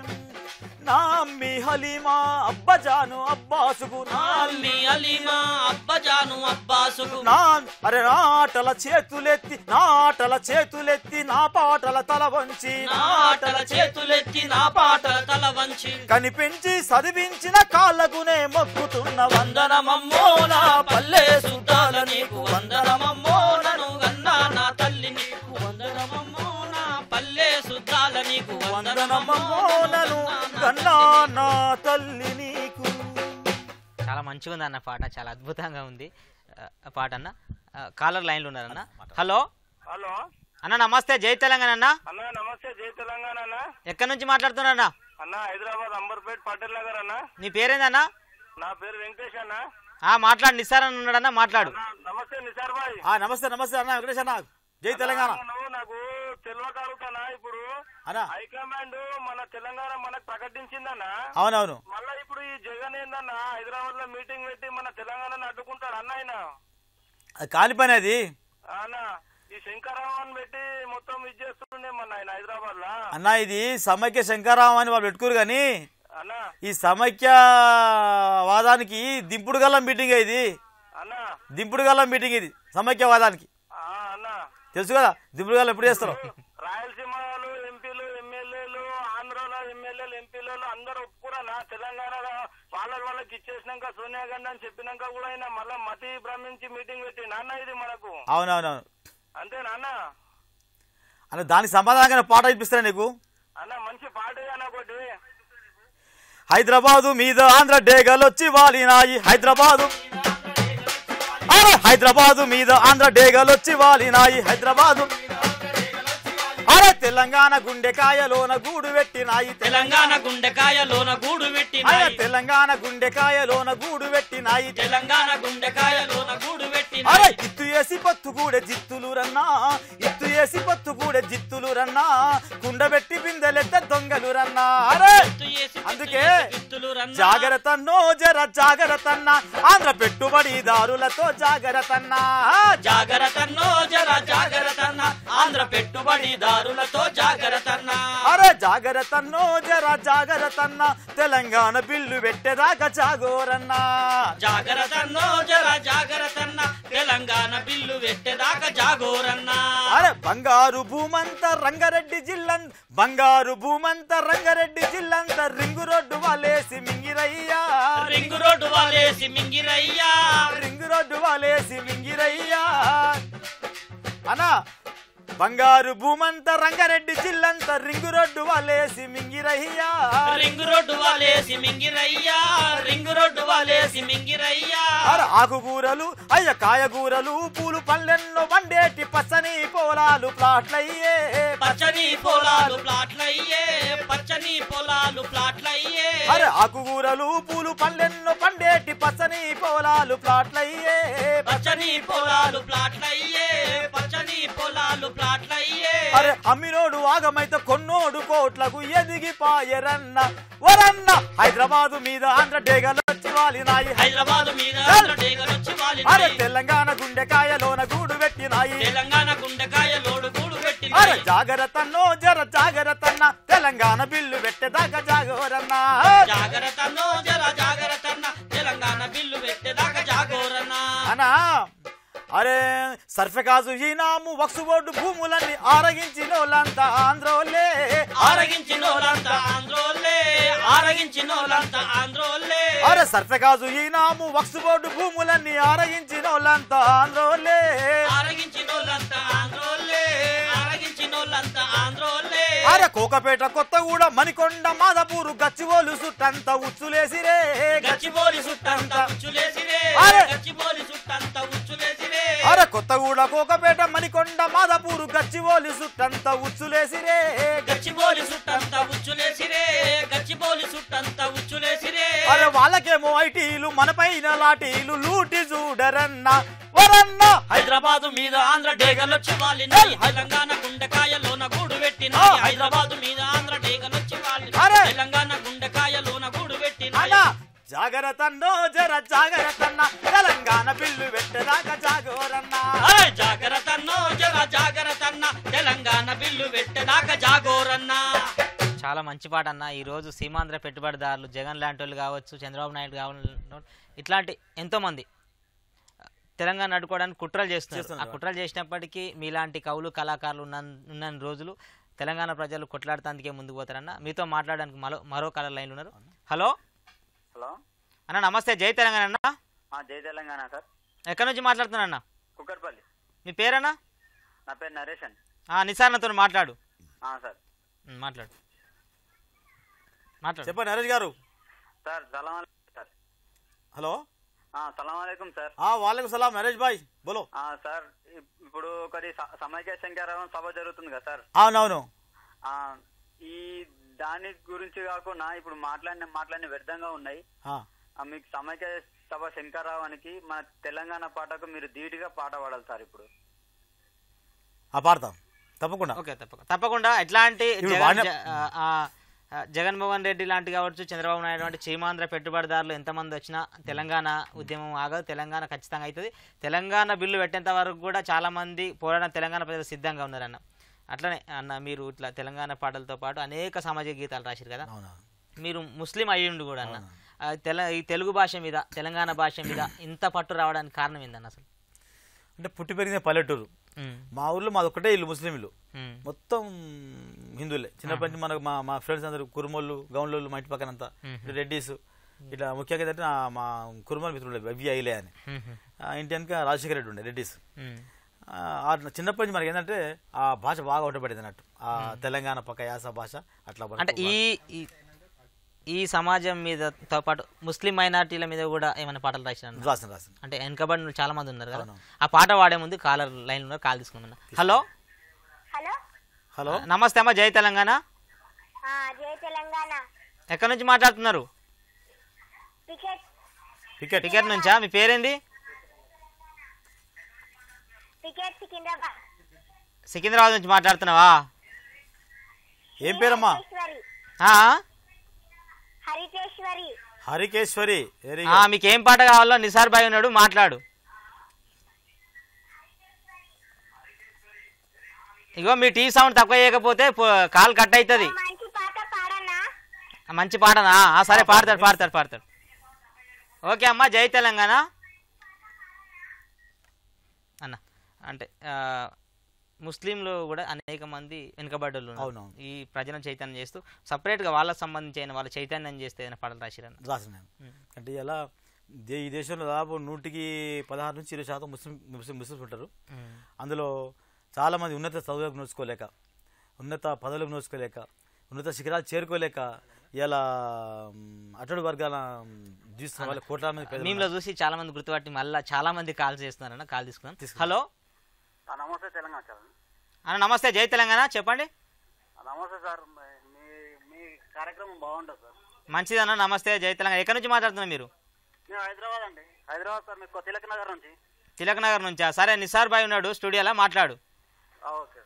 నా అమ్మి హలీమా అబ్బజాను అబ్బాసుకు నా అమ్మి అలీమా అబ్బజాను అబ్బాసుకు అరే నాటల చేతులెత్తి నా పాటల తల వంచి నాటల చేతులెత్తి నా పాటల తల వంచి కనిపించి చదివించిన కాళ్ళకునే మొక్కుతున్న వందనమమ్మో నా పల్లె సుద్దాల నీకు వందనమమ్మో నను గన్నా నా తల్లి నీకు వందనమమ్మో నా పల్లె సుద్దాల నీకు వందనమమ్మో నను గన్నా నా తల్లి నీకు. చాలా మంచిగా ఉంది అన్న పాట, చాలా అద్భుతంగా ఉంది పాట అన్న. కాలర్ లైన్లో ఉన్నారన్న. హలో హలో అన్న, నమస్తే, జై తెలంగాణ అన్న. అన్న నమస్తే, జై తెలంగాణ అన్న. ఎక్కడి నుంచి మాట్లాడుతున్నా అన్న హైదరాబాద్ అంబర్పేట్ పటేల్ నగర్ అన్న. నీ పేరేందన్నా? నా పేరు వెంకటేష్ అన్న. మాట్లాడు, నిసార్ అని ఉన్నాడన్నా, మాట్లాడు. నమస్తే నిసార్ భాయ్. నమస్తే అన్న వెంకటేష్ అన్న, జై తెలంగాణ. నాకు తెలియగలుగుతానా ఇప్పుడు హైకమాండ్ మన తెలంగాణ మనకు ప్రకటించిందన్న. అవునవును. మళ్ళా ఇప్పుడు ఈ జగన్ ఏందన్న హైదరాబాద్ లో మీటింగ్ పెట్టి మన తెలంగాణను అడ్డుకుంటాడు అన్న. ఆయన కాని పని అది అన్న. ఈ శంకరరావు పెట్టి మొత్తం ఇది చేస్తుండే మన ఆయన హైదరాబాద్ లా అన్న. ఇది సమైక్య శంకరరావు అని వాళ్ళు పెట్టుకోరు గాని అన్న, ఈ సమైక్య వాదానికి దింపుడు గల్లం మీటింగ్ ఇది అన్న. దింపుడు గల్లం మీటింగ్ ఇది సమైక్య వాదానికి. అన్న తెలుసు కదా దింపుడు గల్లం ఎప్పుడు చేస్తారు? రాయలసీమలో ఎంపీలు ఎమ్మెల్యేలు, ఆంధ్రలో ఎమ్మెల్యేలు ఎంపీలు అందరూ ఒప్పుకురా తెలంగాణలో వాళ్ళకి ఇచ్చేసినాక సోనియా గాంధీ అని చెప్పినాక కూడా ఆయన మళ్ళా మతి భ్రమించి మీటింగ్ పెట్టి నాన్న ఇది మనకు. అవునవునవును. అంతే నాన్న. అన్న దానికి సమాధానంగా పాట ఇప్పిస్తాను నీకు అన్న. మంచి పాట అన్న ఒకటి. హైదరాబాదు మీద ఆంధ్ర డేగలొచ్చి వాలినాయి. హైదరాబాదు మీద ఆంధ్ర డేగలొచ్చి వాలినాయి. హైదరాబాదు అరే తెలంగాణ గుండెకాయలోన గూడు పెట్టినాయి. తెలంగాణ గుండెకాయలోన గూడు పెట్టినాయి. తెలంగాణ గుండెకాయలోన గూడు పెట్టినాయి. తెలంగాణ గుండెకాయలోన గూడు పెట్టినాయి. అరే ఇత్తు వేసి పత్తుగూడె జిత్తులు రన్నా, ఇత్తు వేసి పత్తుగూడె జిత్తులు రన్నా, కుండబెట్టి బిందెలెత్త దొంగలు రన్నా. అరే అందుకే జాగ్రత్తన్నో జర జాగ్రత్తన్నా, ఆంధ్ర పెట్టుబడిదారులతో జాగ్రత్తన్నా. జాగ్రత్తన్నో జర జాగ్రత్తన్నా, ఆంధ్ర పెట్టుబడిదారులతో జాగ్రత్తన్నా. అరే జాగ్రత్తన్నో జర జాగ్రత్తన్నా, తెలంగాణ బిల్లు పెట్టేదాకా జాగోరన్నా. జాగ్రత్తన్నో జర జాగ్రత్తన్నా, తెలంగాణ బిల్లు పెట్టేదాకా జాగోరన్నా. అరే బంగారు భూమంత రంగారెడ్డి జిల్లంత, బంగారు భూమంత రంగారెడ్డి జిల్లంత రింగు రోడ్డు వాలేసి మింగిరయ్యా. రింగు రోడ్డు వాలేసి మింగిరయ్యా. రింగు రోడ్డు వాలేసి మింగిరయ్యా. అనా బంగారు భూమంత రంగారెడ్డి జిల్లంత రింగు రోడ్డు వాలేసి మింగిరయ్యా. రింగు రోడ్డు వాలేసి మింగిరయ్యా. రింగు రోడ్డు వాలేసి మింగిరయ్యా. అరే ఆకుకూరలు అయ్య కాయగూరలు పూలు పళ్ళెన్నో వండేటి పచ్చని పొలాలు ప్లాట్లయ్యే. పచ్చని పొలాలు ప్లాట్లయ్యే. పచ్చని పొలాలు ప్లాట్లయ్యే. అరే ఆకుకూరలు పూలు పళ్ళెన్నో పండేటి పచ్చని పొలాలు ప్లాట్లయ్యే. పచ్చని పొలాలు ప్లాట్లయ్యే. పచ్చని పొలాలు ప్లాట్లయ్యే. అరే అమ్మినోడు ఆగమైతే కొన్నోడు కోట్లకు ఎదిగిపాయరన్న వరన్న. హైదరాబాదు మీద ఆంధ్ర డేగలొచ్చి వాలినాయి. హైదరాబాదు మీద ఆంధ్ర డేగలొచ్చి వాలినాయి. అరే తెలంగాణ గుండెకాయలోన గూడు పెట్టినాయి. తెలంగాణ గుండెకాయలోడు గూడు పెట్టినాయి. అరే జాగ్రత్తన్నో జర జాగ్రత్తన్న, తెలంగాణ బిల్లు పెట్టేదాకా జాగోరన్నా. జాగ్రత్తన్నో జర జాగ్రత్తన్న, తెలంగాణ బిల్లు పెట్టేదాకా జాగోరన్నా. అనా అరే సర్ఫెకాజు ఈనాము వక్సు బోర్డు భూములన్నీ ఆరగించినోళ్ళంతా ఆంధ్రోలే. ఆరగించినోళ్ళంతా ఆంధ్రోలే. ఆరగించినోళ్ళంతా ఆంధ్రోలే. అరే సర్ఫెకాజు ఈనాము వక్సు బోర్డు భూములన్నీ ఆరగించినోళ్ళంతా ఆంధ్రోలే. ఆరగించినోళ్ళంతా ఆంధ్రోలే. ఆరగించినోళ్ళంతా ఆంధ్రోలే. అరే కోకపేట కొత్తగూడ మణికొండ మాదపూరు గచ్చిబోలు సుట్టంత ఉచ్చులేసిరే. గచ్చిబోలి సుట్టంతా ఉచ్చులేసిరే. అరే గచ్చిబోలి సుట్టంతా ఉచ్చులేసిరే. అరే కొత్తగూడ కోకపేట మణికొండ మాదపూరు గచ్చిబోలి సుట్టంత ఉచ్చులేసిరే. గచ్చిబోలి సుట్టంతా ఉచ్చులేసిరే. గచ్చిబోలి సుట్టంతా ఉచ్చులేసిరే. అరే వాళ్ళకేమో ఐటీలు మన పైన లాటీలు లూటి చూడరన్నా వరన్నా. హైదరాబాదు మీద ఆంధ్ర డేగలొచ్చి వాలినాయి. తెలంగాణ గుండెకాయలోన గూడు పెట్టినాయి. హైదరాబాదు మీద ఆంధ్ర డేగలొచ్చి వాలినాయి. తెలంగాణ గుండెకాయలోన గూడు పెట్టినాయి. జాగ్రత్తన్నో జర జాగ్రత్తన్న తెలంగాణ బిల్లు పెట్టదాకా జాగోరన్న జాగ్రత్తన్నో జర జాగ్రత్తన్న తెలంగాణ బిల్లు పెట్టదాకా జాగోరన్న. చాలా మంచి పాట అన్న. ఈరోజు సీమాంధ్ర పెట్టుబడిదారులు జగన్ లాంటి వాళ్ళు కావచ్చు, చంద్రబాబు నాయుడు కావాలి, ఇట్లాంటి ఎంతోమంది తెలంగాణ అడ్డుకోవడానికి కుట్రలు చేస్తున్నారు. ఆ కుట్రలు చేసినప్పటికీ మీలాంటి కవులు కళాకారులు ఉన్న రోజులు తెలంగాణ ప్రజలు కొట్లాడటానికే ముందుకు పోతారన్న. మీతో మాట్లాడడానికి మరో కలర్ లైన్లు ఉన్నారు. హలో హలో అన్న, నమస్తే. జై తెలంగాణ అన్న. జై తెలంగాణ సార్. ఎక్కడి నుంచి మాట్లాడుతున్నా అన్న? కుక్కర్పల్లి. మీ పేరన్నా? నా పేరు నరేష్ అండి. నిసార్నతో మాట్లాడు. సార్ మాట్లాడు. చెప్పండి నరేష్ గారు. సార్ సలాం అలైకుం సార్. హలో సలాం అలైకుం సార్. వాలేకుం సలాం నరేష్ భాయ్ బోలో. సార్ ఇప్పుడు ఒకటి సమైక్య శంకరావం సభ జరుగుతుంది కదా సార్. అవునవును. ఈ దాని గురించి కాకుండా ఇప్పుడు మాట్లాడిన వ్యర్థంగా ఉన్నాయి. మీకు సమైక్య సభ శంకరావానికి మన తెలంగాణ పాటకు మీరు ధీటుగా పాట పాడాలి సార్. ఇప్పుడు పాడతాం తప్పకుండా. ఓకే తప్పకుండా. ఎట్లాంటి జగన్మోహన్ రెడ్డి లాంటి కావచ్చు, చంద్రబాబు నాయుడు లాంటి చీమాంధ్ర పెట్టుబడిదారులు ఎంతమంది వచ్చినా తెలంగాణ ఉద్యమం ఆగదు. తెలంగాణ ఖచ్చితంగా అవుతుంది. తెలంగాణ బిల్లు పెట్టేంత వరకు కూడా చాలా మంది పోరాటం తెలంగాణ ప్రజలు సిద్ధంగా ఉన్నారన్న. అట్లనే అన్న మీరు ఇట్లా తెలంగాణ పాటలతో పాటు అనేక సామాజిక గీతాలు రాశారు కదా. మీరు ముస్లిం అయ్యుండు కూడా అన్న. ఈ తెలుగు భాష మీద, తెలంగాణ భాష మీద ఇంత పట్టు రావడానికి కారణం ఏందన్న? అసలు అంటే పుట్టి పెరిగిన పల్లెటూరు. మా ఊర్లో మాది ఒక్కటే ఇల్లు, ముస్లిం ఇల్లు, మొత్తం హిందువులే. చిన్నప్పటి నుంచి మనకు మా ఫ్రెండ్స్ అందరూ కురుమోళ్ళు, గౌన్లోళ్ళు, మా ఇంటి పక్కనంతా రెడ్డిస్, ఇట్లా ముఖ్యంగా ఏంటంటే మా కురుమల మిత్రులు అయ్యలే అని. ఇంటి వెనక రాజశేఖర రెడ్డి ఉండే రెడ్డిస్. చిన్నప్పటి నుంచి మనకి ఏంటంటే ఆ భాష బాగా ఒకటపడింది అన్నట్టు, ఆ తెలంగాణ పక్క యాస భాష అట్లా. అంటే ఈ సమాజం మీదతో పాటు ముస్లిం మైనార్టీల మీద కూడా ఏమైనా పాటలు రాసిన? అంటే వెనకబడి చాలా మంది ఉన్నారు కదా. ఆ పాట వాడే ముందు కాలర్ లైన్ ఉన్నారు, కాల్ తీసుకున్నా. హలో హలో నమస్తే అమ్మా. జై తెలంగాణ. ఎక్కడి నుంచి మాట్లాడుతున్నారు? టికెట్ నుంచా? మీ పేరేంది? సికింద్రాబాద్ నుంచి మాట్లాడుతున్నావా? ఏం పేరమ్మా? హరికేశ్వరి. మీకు ఏం పాట కావాలో నిసార్ భాయ్ ఉన్నాడు, మాట్లాడు. ఇగో మీ టీవీ సౌండ్ తక్కువ చేయకపోతే కాల్ కట్ అవుతుంది. మంచి పాటనా? సరే పాడతాడు. ఓకే అమ్మా. జై తెలంగాణ అన్న. అంటే ముస్లింలు కూడా అనేక మంది వెనుకబడ్డలు ఈ ప్రజలను చైతన్యం చేస్తూ సపరేట్గా వాళ్ళకి సంబంధించిన వాళ్ళ చైతన్యం చేస్తే ఏదైనా పాటలు రాసినాను. అంటే ఇలా ఈ దేశంలో దాదాపు 116 నుంచి 20% ముస్లిమ్స్ ఉంటారు. అందులో చాలా మంది ఉన్నత చదువులకు నోచుకోలేక, ఉన్నత పదవులకు నోచుకోలేక, ఉన్నత శిఖరాలు చేరుకోలేక ఇలా అటడు వర్గాల చూస్తున్న వాళ్ళు కోట్ల మంది మేములో చూసి చాలా మంది గుర్తుపట్టి మళ్ళీ చాలా మంది కాల్ చేస్తున్నారన్న. కాల్ తీసుకున్నాం. హలో నమస్తే తెలంగాణ అన్న. నమస్తే. జై తెలంగాణ. చెప్పండి. నమస్తే సార్. మీ కార్యక్రమం బాగుంటుంది సార్. మంచిదన్న. నమస్తే. జై తెలంగాణ. ఎక్కడి నుంచి మాట్లాడుతున్నారు మీరు? మేము హైదరాబాద్ అండి. హైదరాబాద్ సార్. మీకు తిలక్ నగర్ నుంచి. తిలక్ నగర్ నుంచా? సరే నిసార్ భాయ్ ఉన్నాడు స్టూడియోలో, మాట్లాడు. ఓకే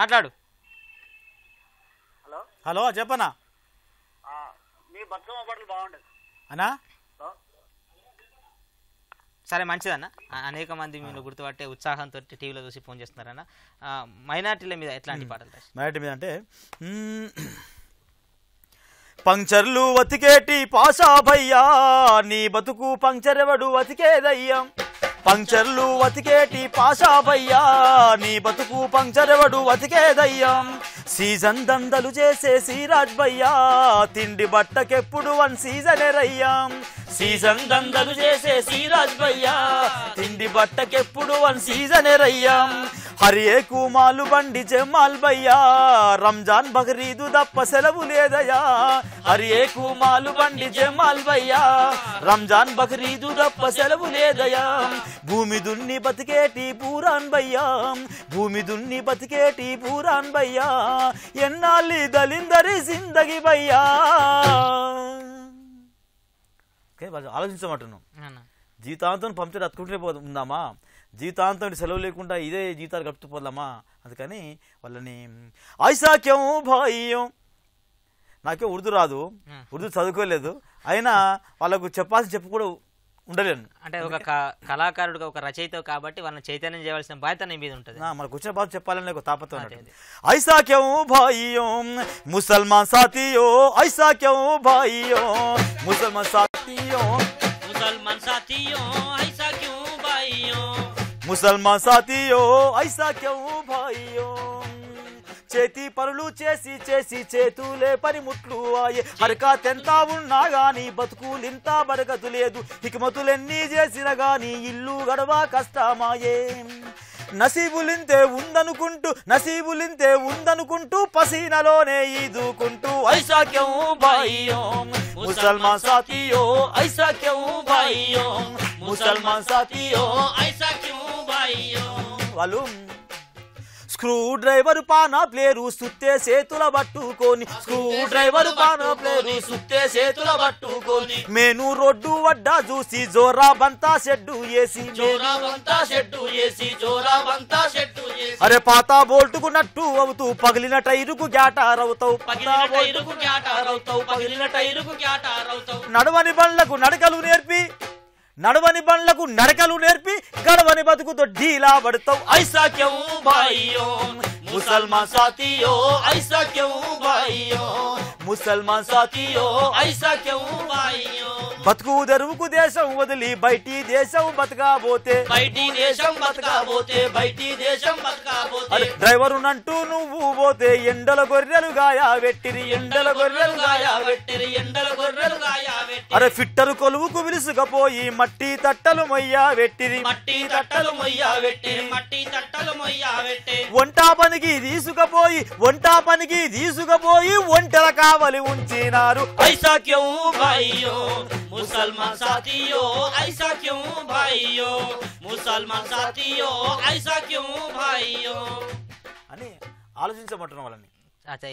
మాట్లాడు. హలో చెప్పనా? మీ బతుకమ్మ పాటలు బాగుండేది అన్నా. సరే మంచిదన్న. అనేక మంది మీరు గుర్తుపట్టే ఉత్సాహంతో టీవీలో చూసి ఫోన్ చేస్తున్నారన్న. మైనార్టీల మీద ఎట్లాంటి పాటలు? మైనార్టీ మీద అంటే పంక్చర్లు వతికేటి పాషా భయ్యా, నీ బతుకు పంక్చర్ ఎవడు వతికేదయ్యా. పంక్చర్లు వతికేటి పాషా భయ్యా, నీ బతుకు పంక్చర్ ఎవడు వతికేదయ్యా. సీజన్ దందలు చేసే సీరాజ్ భయ్యా, తిండి బట్టకెప్పుడు 1 సీజనే రయ్యా. సీజన్ దందలు చేసే సీరాజ్ భయ్యా, తిండి బట్టకెప్పుడు 1 సీజనే రయ్యా. హరియే కుమాలు బండి జమాల్ భయ్యా, రంజాన్ బక్రీదు తప్ప సెలవు లేదయ్యా. హరియే కుమాలు బండి జమాల్ భయ్యా, రంజాన్ బక్రీదు తప్ప సెలవు లేదయ్యా. భూమి దున్ని బతికేటి పూరాన్ భయ్యా, భూమి దున్ని బతికేటి పూరాన్ భయ్యా. ఎన్నాళ్ళి దళిందరి జిందగి భయ్యా. ఆలోచించమంటున్నాం. జీవితాంతం పంపితే అతుకుంటే ఉందామా? జీవితాంతం సెలవు లేకుండా ఇదే జీవితాలు గడుపుతూ పోదామా? అందుకని వాళ్ళని ఐసా క్యూ భాయ్యం నాకే ఉర్దూ రాదు, ఉర్దూ చదువుకోలేదు, అయినా వాళ్ళకు చెప్పు కూడా ఉండలేను. అంటే ఒక కళాకారుడుగా ఒక రచయిత కాబట్టి వాళ్ళని చైతన్యం చేయవలసిన బాధ్యత నీ మీద ఉంటుంది. మనకు వచ్చిన బాధ చెప్పాలని ఒక తాపత్రయం. ఐసా క్యూ భాయియో ముసల్మాన్ సాథియో, ఐసా క్యూ భాయియో ముసల్మాన్ సాథియో, ముసల్మాన్ సాథియో ఐసా క్యూ భాయియో, ముసల్మాన్ సాథియో ఐసా క్యూ భాయియో. చేతి పనులు చేసి చేసి చేతులే పనిముట్లు ఆయే, హరకతెంత ఉన్నా గాని బతుకులింత బరకతు లేదు, హిక్మతులెన్ని చేసిన గాని ఇల్లు గడవ కష్టమాయే. నసీబులింతే ఉందనుకుంటూ పసీనలోనే ఈదుకుంటూ ఐసా క్యూ భాయియో ముసల్మాన్ సాథియో, ఐసా క్యూ భాయియో ముసల్మాన్ సాథియో, ఐసా క్యూ భాయియో. వాళ్ళు స్క్రూ డ్రైవర్ పాన ప్లేరు సుత్తే చేతుల పట్టుకొని, స్క్రూ డ్రైవర్ పాన ప్లేరు సుత్తే చేతుల పట్టుకొని, మేను రోడ్డు వడ్డా చూసి జోరా బంతా షెడ్డు వేసి, అరే పాత బోల్టుకు నట్టు అవుతూ పగిలిన టైరుకు గ్యాటారవుతావు, నడవని బండ్లకు నడకలు నేర్పి గడవని బతుకుతో ఢీలా పడతావు. ఐసా క్యూ భాయియో ముసల్మాన్ సాథియో, ఐసా క్యూ భాయియో ముసల్మాన్ సాథియో, ఐసా క్యూ భాయియో. బతుకు తెరువుకు దేశం వదిలి బయటి దేశం బతకబోతే, డ్రైవరు నంటూ నువ్వు పోతే ఎండల గొర్రెలు గాయా పెట్టిరి, అరే ఫిట్టరు కొలువుకు విరుసుకపోయి మట్టి తట్టలు మొయ్యా పెట్టిరి, వంటా పనికి తీసుకుపోయి ఒంటెల కావలి ఉంచినారు. ఐసా క్యూ భాయియో ముసల్మాన్ సాథియో, ఐసా క్యూ భాయియో ముసల్మాన్ సాథియో, ఐసా క్యూ భాయియో అని ఆలోచించమంటున్నాం వాళ్ళని. అచ్చా,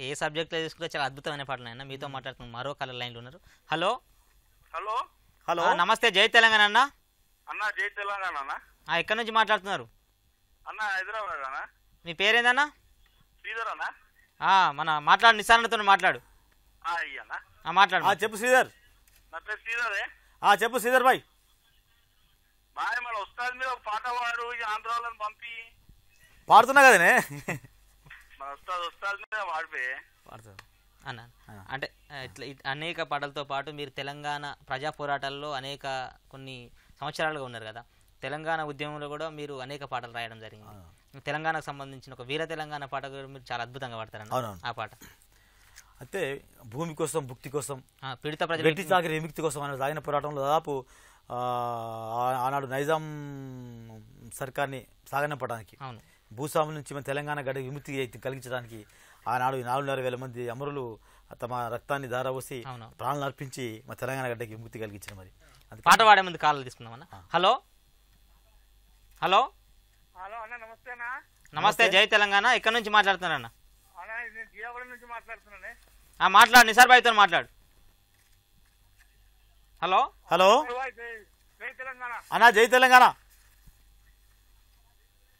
ఏ సబ్జెక్ట్లో తీసుకుంటే చాలా అద్భుతమైన పాటలు అయినా. మీతో మాట్లాడుతున్న మరో కలర్ లైన్లు ఉన్నారు. హలో హలో నమస్తే, జై తెలంగాణ అన్న. జై తెలంగాణ అన్న. ఎక్కడి నుంచి మాట్లాడుతున్నారు అన్న? హైదరాబాద్ అన్న. మీ పేరేందన్నా? శ్రీధర్ అన్న. మన మాట్లాడు, నిసారణతో మాట్లాడు. మాట్లాడు. చెప్పు శ్రీధర్. నా పేరు శ్రీధరే. చెప్పు శ్రీధర్ భాయ్. బాయ్ మన ఉస్తాద్ మీద ఒక పాట పాడు, ఆంధ్రాలను పంపి. పాడుతున్నా కదనే, మన ఉస్తాద్ మీద పాడిపోయి అన్న. అంటే ఇట్లా అనేక పాటలతో పాటు మీరు తెలంగాణ ప్రజా పోరాటాల్లో కొన్ని సంవత్సరాలుగా ఉన్నారు కదా. తెలంగాణ ఉద్యమంలో కూడా మీరు అనేక పాటలు రాయడం జరిగింది. తెలంగాణకు సంబంధించిన ఒక వీర తెలంగాణ పాట కూడా మీరు చాలా అద్భుతంగా పాడతారన్న. ఆ పాట అయితే భూమి కోసం, భుక్తి కోసం, పీడిత ప్రజల వెట్టి చాకిరి విముక్తి కోసం ఆయన సాగిన పోరాటంలో దాదాపు ఆనాడు నైజాం సర్కార్ని సాగనంపడానికి, భూస్వాముల నుంచి మన తెలంగాణ గడ్డ విముక్తి కలిగించడానికి ఆనాడు 4,500 మంది అమరులు తమ రక్తాన్ని ధారపోసి ప్రాణాలు అర్పించి మన తెలంగాణ గడ్డకి విముక్తి కలిగించిన. మరి పాట పాడే ముందు కాళ్ళు తీసుకుందామన్నా. హలో హలో హలో అన్న, నమస్తే అన్న. నమస్తే, జై తెలంగాణ. ఎక్కడి నుంచి మాట్లాడుతున్నారన్న? నుంచి మాట్లాడుతున్నానే. మాట్లాడు, నిసార్ భాయ్తో మాట్లాడు. హలో హలో అన్నా, జై తెలంగాణ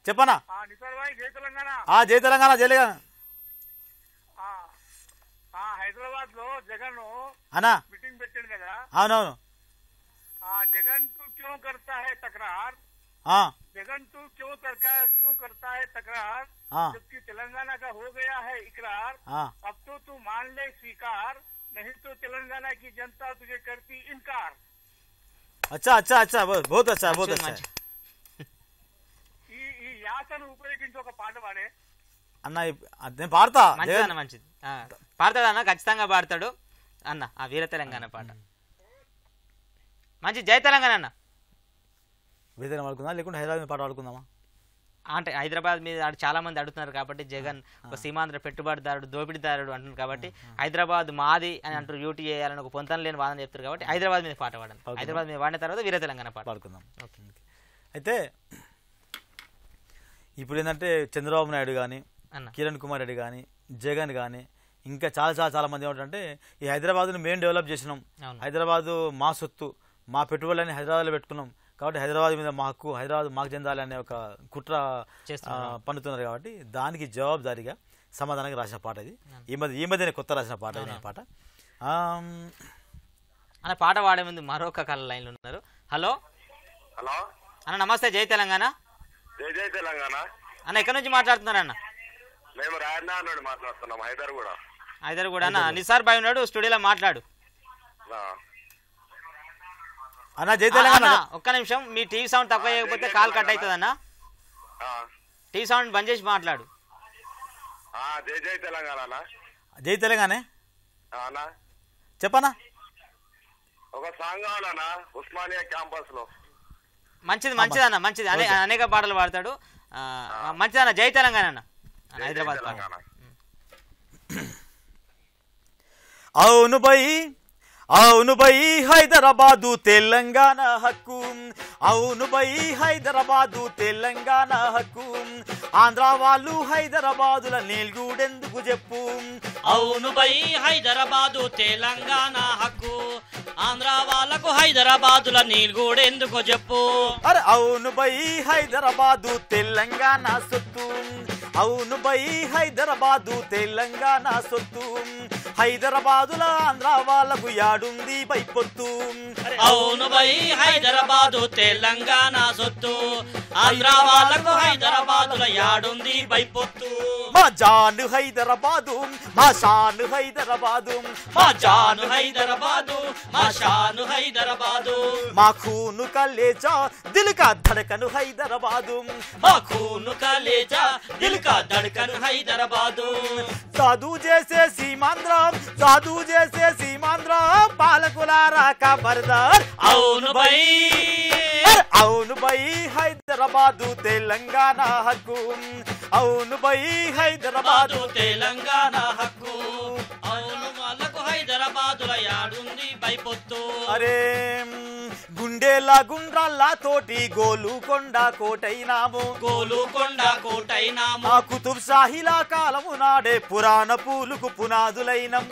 చెప్పనా? జై తెలంగాణ. హైదరాబాద్ లో జగన్ అన్నా మీటింగ్ పెట్టాడు కదా. అవునవును. जगन तू क्यों करता है तकरार, जगन तू क्यों करता है तकरार, जबकि तेलंगाना का हो गया है इकरार, अब तो तू मान ले स्वीकार, नहीं तो तेलंगाना की जनता तुझे करती इनकार. अच्छा अच्छा अच्छा, बहुत अच्छा, बहुत अच्छा. ఈ యాసను ఉపయోగించి ఒక పాట పాడే అన్న. నేను పాడతా. మంచిది పాడతాడు అన్న, ఖచ్చితంగా పాడతాడు అన్న ఆ వీర తెలంగాణ పాట. మంచి, జై తెలంగాణ అన్న. వేదన వాడుకుందా లేకుంటే హైదరాబాద్ పాట వాడుకుందామా? అంటే హైదరాబాద్ మీద చాలా మంది అడుగుతున్నారు కాబట్టి, జగన్ ఒక సీమాంధ్ర పెట్టుబడిదారుడు, దోపిడీదారుడు అంటున్నారు కాబట్టి, హైదరాబాద్ మాది అని అంటారు, యూటీ చేయాలని ఒక పొంతన లేని వాదన చెప్తారు కాబట్టి హైదరాబాద్ మీద పాట పాడండి. హైదరాబాద్ మీద వాడిన తర్వాత వీర తెలంగాణ పాట పాడుకుందాం. అయితే ఇప్పుడు ఏంటంటే చంద్రబాబు నాయుడు కానీ, కిరణ్ కుమార్ రెడ్డి కానీ, జగన్ కానీ, ఇంకా చాలా మంది ఏమంటారంటే ఈ హైదరాబాద్ను మేము డెవలప్ చేసినాం, హైదరాబాదు మా సొత్తు, మా పెట్టుబడులని హైదరాబాద్లో పెట్టుకున్నాం కాబట్టి హైదరాబాద్ మీద మా హక్కు, హైదరాబాద్ మాకు చెందాలి అనే ఒక కుట్ర పన్నుతున్నారు. కాబట్టి దానికి జవాబుదారీగా సమాధానంగా రాసిన పాట ఇది. ఈ మధ్యనే కొత్త రాసిన పాట ఇది పాట. అన్న పాట పాడే ముందు మరొక కళ లైన్లు ఉన్నారు. హలో హలో అన్న, నమస్తే. జై తెలంగాణ. జై తెలంగాణ అన్న, ఎక్కడి నుంచి మాట్లాడుతున్నారన్న? మేము రాజనా నుండి మాట్లాడుతున్నాం, హైదరాబాద్. అన్న నిసార్ బాయ్ ఉన్నాడు స్టూడియోలో, మాట్లాడు అన్న. జై తెలంగాణ. ఒక్క నిమిషం, మీ టీవీ సౌండ్ తక్కువ చేయకపోతే కాల్ కట్ అవుతుంది అన్న. టీవీ సౌండ్ బంద్ చేసి మాట్లాడు. జై తెలంగాణ. జై తెలంగాణ చెప్పనా? ఒక సాంగ్ కావాలన్నా ఉస్మానియా క్యాంపస్ లో. మంచిదన్న, మంచిది. అనేక పాటలు పాడతాడు. మంచిదన్న. జై తెలంగాణ అన్న. హైదరాబాద్. అవును బై హైదరాబాదు తెలంగాణ హక్కు. అవును బై హైదరాబాదు తెలంగాణ హక్కు. ఆంధ్ర వాళ్ళు హైదరాబాదుల నీల్గూడెందుకు చెప్పు. అవును బై హైదరాబాదు తెలంగాణ హక్కు. ఆంధ్ర వాళ్ళకు హైదరాబాదుల నీల్గూడెందుకు చెప్పు. అరే అవును బై హైదరాబాదు తెలంగాణ సొత్తు. అవును బై హైదరాబాదు తెలంగాణ సొత్తు. హైదరాబాదుల ఆంధ్ర వాళ్ళకు యాడుంది బై పొత్తు. అవును బై హైదరాబాదు తెలంగాణ సొత్తు. ఆంధ్ర వాళ్ళకు హైదరాబాదుల యాడుంది బై పొత్తు. మా జాను హైదరాబాదు, మా షాను హైదరాబాదు, మా జాను హైదరాబాదు, మా షాను హైదరాబాదు. మా ఖూను కలేజా దిల్ కా ధడకను హైదరాబాదు. మా ఖూను కలేజా దిల్ కా ధడకను హైదరాబాదు. సాధు చేసే సీమాంధ్ర పాలకులారా ఖబర్దార్. అవును బై హైదరాబాదు తెలంగాణ హక్కు. అవును బై హైదరాబాదు తెలంగాణ హక్కు. అవును వాళ్ళకు హైదరాబాదుల యాడుంది బై పొత్తు. అరే గుండెలా గుండ్రాల్లా తోటి గోలుకొండ కోటైనాము. కోటైనాము. ఆ కుతుబ్ షాహీలా కాలము నాడే పురాణ పూలుకు పునాదులైనం.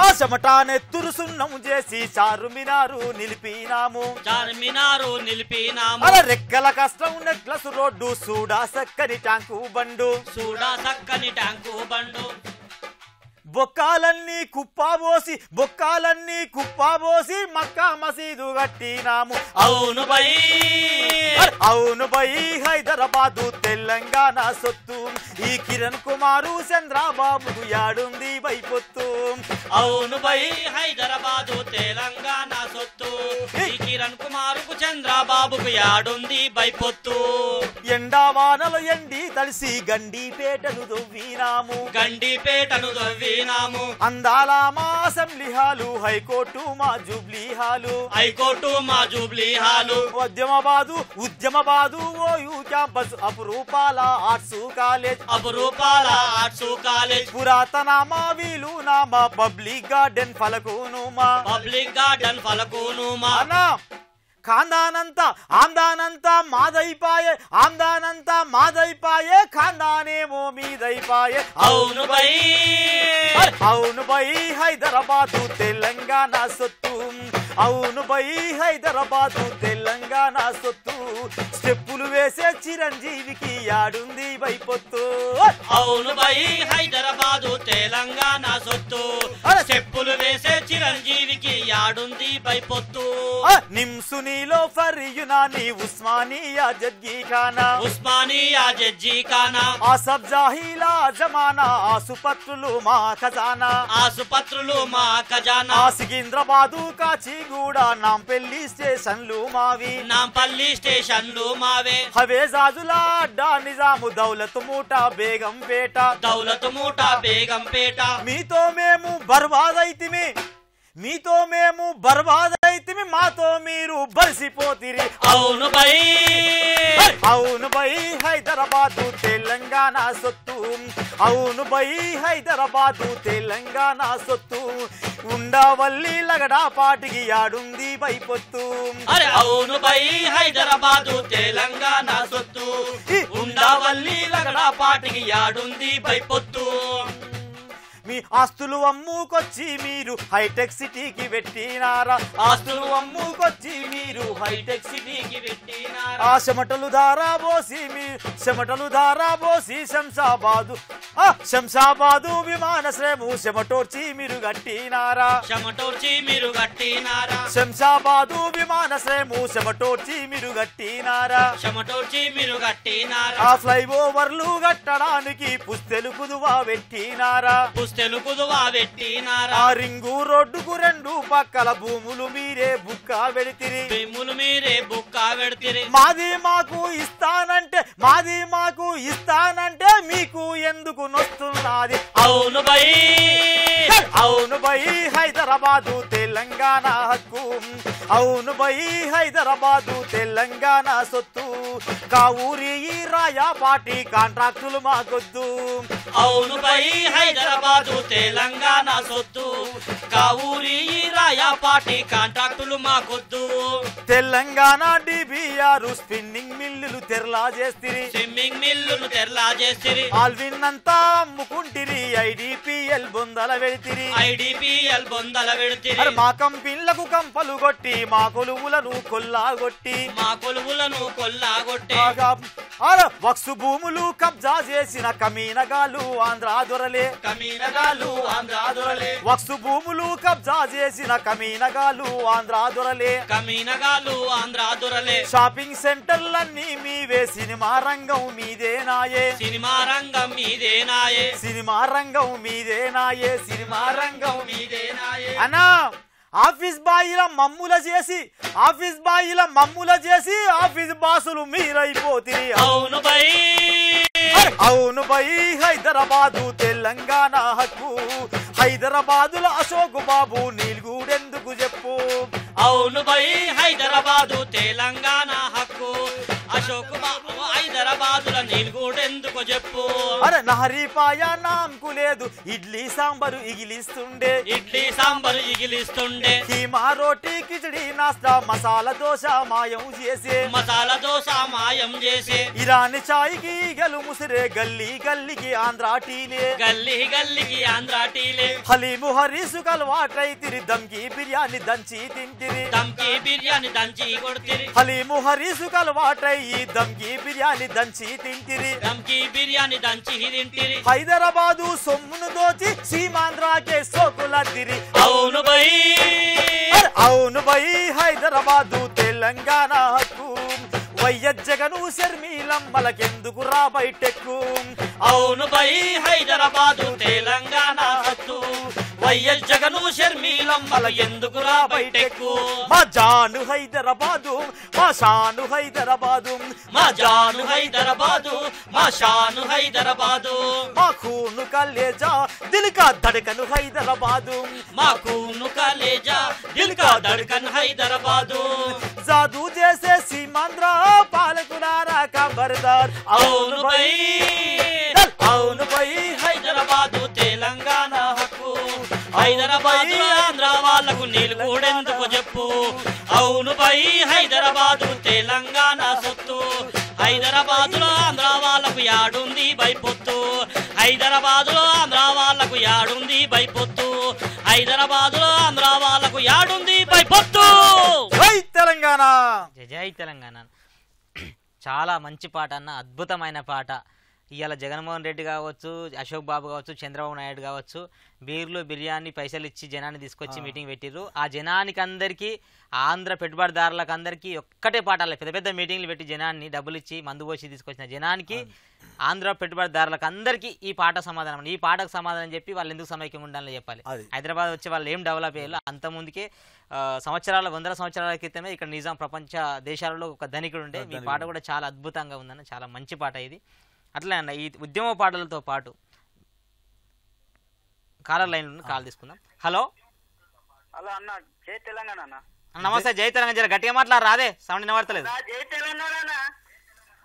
ఆ చెమటా నెత్తురు సున్నం చేసి చారుమినారు నిలిపినాము. అలా రెక్కల కష్టం నెక్లెస్ రోడ్డు సూడా సక్కని ట్యాంకు బండు. బొక్కాలన్నీ కుప్పాబోసి మక్కా మసీదు కట్టినాము. అవును బై హైదరాబాదు తెలంగాణ సొత్తు. ఈ కిరణ్ కుమారు చంద్రబాబుకు యాడుంది బై పొత్తు. అవును బై హైదరాబాదు తెలంగాణ సొత్తు. ఈ కిరణ్ కుమారుకు చంద్రబాబుకు యాడుంది బై పొత్తు. ఎండావానలు ఎండి తడిసి గండిపేటను దొవ్వినాము. అందాల మా అసెంబ్లీ హాలు, హైకోర్టు మా జూబ్లీ హాలు. ఉద్యమబాదు ఓయూ క్యాంపస్, అపురూపాల ఆర్ట్స్ కాలేజ్. పురాతన మా వీలు నామా పబ్లిక్ గార్డెన్ ఫలకునుమా. ఆందానంతా మాదైపాయే ఖాందానేమో మీదైపాయే. అవును బై హైదరాబాదు తెలంగాణ సొత్తు. అవును బై హైదరాబాదు తెలంగాణ సొత్తు. స్టెప్పులు వేసే చిరంజీవికి యాడుంది బై పొత్తు. అవును బై హైదరాబాదు తెలంగాణ సొత్తు. స్టెప్పులు వేసే చిరంజీవికి యాడుంది బై పొత్తు. నిమ్సు నీలో ఫర్యునాని ఉస్మానియా జడ్జీ ఖానా. ఆ సబ్ జాహీలా జమానా ఆసుపత్రులు మా ఖజానా. ఆ సికింద్రాబాదు కాచిగూడ నాంపల్లి స్టేషన్లు మావే. హవేజాజుల అడ్డా నిజాము దౌలత్ మూట బేగంపేట. మీతో మేము బర్బాదైతిమి మాతో మీరు బలిసిపోతిరి. అవును బై హైదరాబాదు తెలంగాణ సొత్తు. అవును బై హైదరాబాదు తెలంగాణ సొత్తు. ఉండవల్లి లగడా పాటికి యాడుంది బై పొత్తు. అవును బై హైదరాబాదు తెలంగాణ సొత్తు. ఉండవల్లి లగడా పాటికి యాడుంది బై పొత్తు. మీ ఆస్తులు అమ్ముకొచ్చి మీరు హైటెక్ సిటీకి పెట్టినారా ఆస్తులు అమ్ముకొచ్చి మీరు హైటెక్ సిటీకి పెట్టినారా ఆ చెమటలు ధారాబోసి శంషాబాదు విమానాశ్రయము చెమటోర్చి మీరు కట్టినారా శంషాబాదు విమానాశ్రయము చెమటోర్చి మీరు కట్టినారా ఆ ఫ్లైఓవర్లు కట్టడానికి పుస్తెలు కుదువా పెట్టినారా ఆ రింగు రోడ్డుకు 2 పక్కల భూములు మీరే బుక్క పెడితిరి మాది మాకు ఇస్తానంటే మీకు ఎందుకు నొస్తున్నది అవును బై హైదరాబాదు తెలంగాణ హక్కు అవును బై హైదరాబాదు తెలంగాణ సొత్తు కావూరి రాయపాటి కాంట్రాక్టులు మాకొద్దు అవును బై హైదరాబాదు తెలంగాణ సొత్తు కావూరి రాయపాటి కాంట్రాక్టులు మాకొద్దు తెలంగాణ డిబిఆర్ స్పిన్నింగ్ మిల్లులు తెరలా చేస్తిరి ఆల్విన్ అంతా అమ్ముకుంటిరి ఐడిపిఎల్ బొందల వెడితిరి మా కంపెనీలకు కంపలు కొట్టి మా కొలువులను కొల్లాగొట్టి వక్సు భూములు కబ్జా చేసిన కమీనగాలు ఆంధ్రా దొరలే వక్సు భూములు కబ్జా చేసిన కమీనగాలు ఆంధ్రా దొరలే షాపింగ్ సెంటర్లన్నీ మీవే సినిమా రంగం మీదేనాయే అన్నా ఆఫీస్ బాయిల మమ్ముల చేసి ఆఫీస్ బాసులు మీరైపోతిరి అవును బై హైదరాబాదు తెలంగాణ హక్కు హైదరాబాదుల అశోక్ బాబు నీల్గూడెందుకు చెప్పు అవును బై హైదరాబాదు తెలంగాణ హక్కు అశోక్ బాబు హైదరాబాదుల నీల్గూడెందుకు చెప్పు అరే నహరీపాయ నాంకు లేదు ఇడ్లీ సాంబారు ఇగిలిస్తుండే కీమా రోటీ కిచడి నాస్తా మసాలా దోశ మాయం చేసే ఇరానీ చాయ్ కి గలు ముసిరే గల్లీ గల్లీకి ఆంధ్రా టీలే హలీము హరీసు కలవాటైతిరి దంకి బిర్యానీ దంచి తింటిరి హలీము హరీసు కలవాటై దంకి బిర్యానీ దంచి తింటిరి హైదరాబాదు సొమ్మును దోచి సీమాంధ్రాకే సోకులద్దిరి అవును బై హైదరాబాదు తెలంగాణ హక్కు వైఎస్ జగను శర్మిలమ్మలకెందుకు రా బయటెక్కు అవును బై హైదరాబాదు తెలంగాణ హక్కు వైఎస్ జగను శర్మిలమ్మల ఎందుకు రా బయటెక్కు మా జాను హైదరాబాదు మా షాను హైదరాబాదు మా జాను హైదరాబాదు మా షాను హైదరాబాదు మా ఖూను కలేజా దిల్ కా ధడకన్ హైదరాబాదు మా ఖూను కలేజా దిల్ కా ధడకన్ హైదరాబాదు జాదూ చేసే సీమాంధ్ర పాలకులారా ఖబర్దార్ అవును బై హైదరాబాదు తెలంగాణ హక్కు హైదరాబాదు ఆంధ్ర వాళ్ళకు నీల్గూడెందుకు చెప్పు అవును బై హైదరాబాదు తెలంగాణ సొత్తు హైదరాబాదులో ఆంధ్ర వాళ్ళకు యాడుంది బైపొత్తు హైదరాబాదులో ఆంధ్ర వాళ్ళకు యాడుంది బైపొత్తు హైదరాబాదులో ఆంధ్ర వాళ్ళకు యాడుంది బైపొత్తు జై తెలంగాణ జై తెలంగాణ. చాలా మంచి పాట అన్న, అద్భుతమైన పాట. ఇవాళ జగన్మోహన్ రెడ్డి కావచ్చు, అశోక్ బాబు కావచ్చు, చంద్రబాబు నాయుడు కావచ్చు, బీర్లు బిర్యానీ పైసలు ఇచ్చి జనాన్ని తీసుకొచ్చి మీటింగ్ పెట్టిర్రు. ఆ జనానికి అందరికీ, ఆంధ్ర పెట్టుబడిదారులకు అందరికీ ఒక్కటే పాఠాలే. పెద్ద పెద్ద మీటింగ్లు పెట్టి జనాన్ని డబ్బులు ఇచ్చి మందు పోసి తీసుకొచ్చిన జనానికి, ఆంధ్ర పెట్టుబడిదారులకు అందరికీ ఈ పాట సమాధానం. ఈ పాటకు సమాధానం చెప్పి వాళ్ళు ఎందుకు సమైక్యంగా ఉండాలని చెప్పాలి. హైదరాబాద్ వచ్చి వాళ్ళు ఏం డెవలప్ అయ్యారు. అంత ముందుకే వందల సంవత్సరాల క్రితమే ఇక్కడ నిజాం ప్రపంచ దేశాలలో ఒక ధనికుడు ఉండే. మీ పాట కూడా చాలా అద్భుతంగా ఉందన్న, చాలా మంచి పాట ఇది. అట్లే అన్న, ఈ ఉద్యమ పాటలతో పాటు కాలర్ లైన్ కాల్ తీసుకుందాం. హలో అన్న, జై తెలంగాణ అన్న. నమస్తే, జై తెలంగాణ. జర గట్టిగా మాట్లాడు, రాదే సౌండ్ వినబడతలేదు.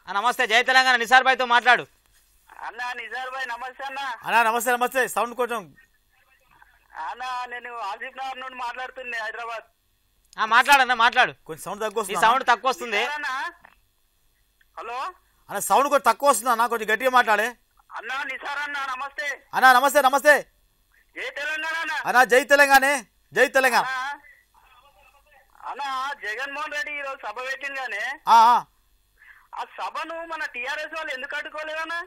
నమస్తే, జై తెలంగాణ. నిసార్ భాయ్ తో మాట్లాడు. అన్న నిసార్ భాయ్ నమస్తే అన్న. అన్నా నమస్తే. నమస్తే, సౌండ్ కొంచెం. అన్న నేను ఆసిఫ్ నగర్ నుండి మాట్లాడుతుంది, హైదరాబాద్. మాట్లాడన్నా, మాట్లాడు. కొంచెం సౌండ్ తక్కువ వస్తుంది. సౌండ్ తక్కువ వస్తుంది. హలో అన్న, సౌండ్ కొంచెం తక్కువ వస్తుంది అన్న, కొంచెం గట్టిగా మాట్లాడే. అన్న నిసార్ అన్న నమస్తే. అన్నా నమస్తే. నమస్తే జై తెలంగాణ అన్నా జై తెలంగాణ, జై తెలంగాణ. అన్న జగన్మోహన్ రెడ్డి ఈరోజు సభ పెట్టింది కానీ ఆ సభను మన టిఆర్ఎస్ వాళ్ళు ఎందుకు అడ్డుకోలేదన్నా?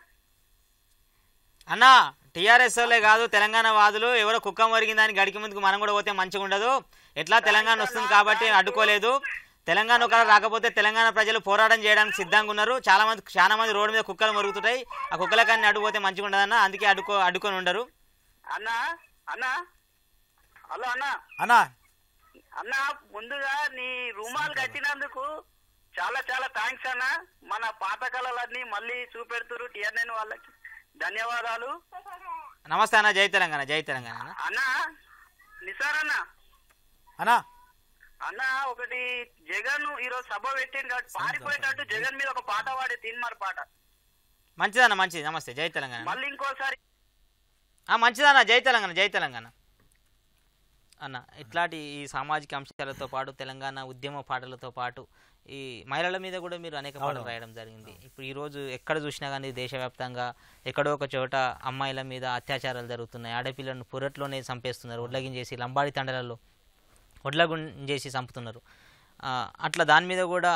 అన్నా టీఆర్ఎస్ వాళ్ళే కాదు తెలంగాణ వాదులు ఎవరో కుక్కం వరిగిందని గడికి ముందుకు మనం కూడా పోతే మంచిగా ఉండదు. ఎట్లా తెలంగాణ వస్తుంది కాబట్టి అడ్డుకోలేదు. తెలంగాణ ఒక రాకపోతే తెలంగాణ ప్రజలు పోరాటం చేయడానికి సిద్ధంగా ఉన్నారు. చాలా మంది రోడ్డు మీద కుక్కలు మరుగుతుంటాయి. ఆ కుక్కల కానీ అడ్డుపోతే మంచిగా ఉండదన్న, అందుకే అడ్డుకొని ఉండరు. అన్నా అన్నా హలో అన్నా అన్నా అన్న ముందుగా నీ రూమాలు కట్టినందుకు చాలా చాలా థ్యాంక్స్ అన్న. మన పాత కళలన్నీ మళ్ళీ చూపెడుతురు టిఆర్ఎన్ వాళ్ళకి ధన్యవాదాలు. నమస్తే అన్న, జై తెలంగాణ, జై తెలంగాణ. అన్న నిసార్ అన్న అన్నా అన్న ఒకటి జగన్ ఈరోజు సభ పెట్టింది కాబట్టి పారిపోయేటట్టు జగన్ మీద ఒక పాట పాడే తీన్మార్ పాట. మంచిదన్న, మంచిది. నమస్తే, జై తెలంగాణ. మళ్ళీ ఇంకోసారి మంచిదన్న, జై తెలంగాణ, జై తెలంగాణ అన్న. ఇట్లాంటి ఈ సామాజిక అంశాలతో పాటు తెలంగాణ ఉద్యమ పాటలతో పాటు ఈ మహిళల మీద కూడా మీరు అనేక పాటలు రాయడం జరిగింది. ఇప్పుడు ఈరోజు ఎక్కడ చూసినా కానీ దేశవ్యాప్తంగా ఎక్కడో ఒక చోట అమ్మాయిల మీద అత్యాచారాలు జరుగుతున్నాయి. ఆడపిల్లలను పురట్లోనే చంపేస్తున్నారు, ఒడ్లగించేసి లంబాడి తండలలో ఒడ్లగుంజేసి చంపుతున్నారు. అట్లా దాని మీద కూడా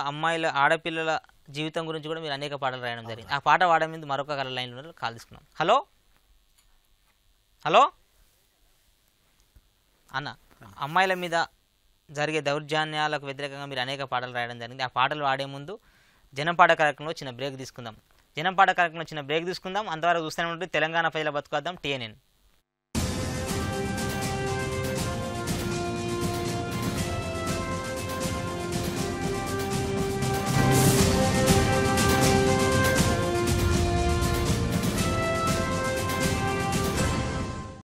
ఆడపిల్లల జీవితం గురించి కూడా మీరు అనేక పాటలు రాయడం జరిగింది. ఆ పాట వాడే మీద మరొక కళ లైన్లో కాల్ తీసుకున్నాం. హలో హలో అన్న, అమ్మాయిల మీద జరిగే దౌర్జన్యాలకు వ్యతిరేకంగా మీరు అనేక పాటలు రాయడం జరిగింది. ఆ పాటలు ఆడే ముందు జనంపాట కార్యక్రమంలో చిన్న బ్రేక్ తీసుకుందాం. అంతవరకు చూస్తూనే ఉంటుంది తెలంగాణ ప్రజల బతుకుద్దాం TNN.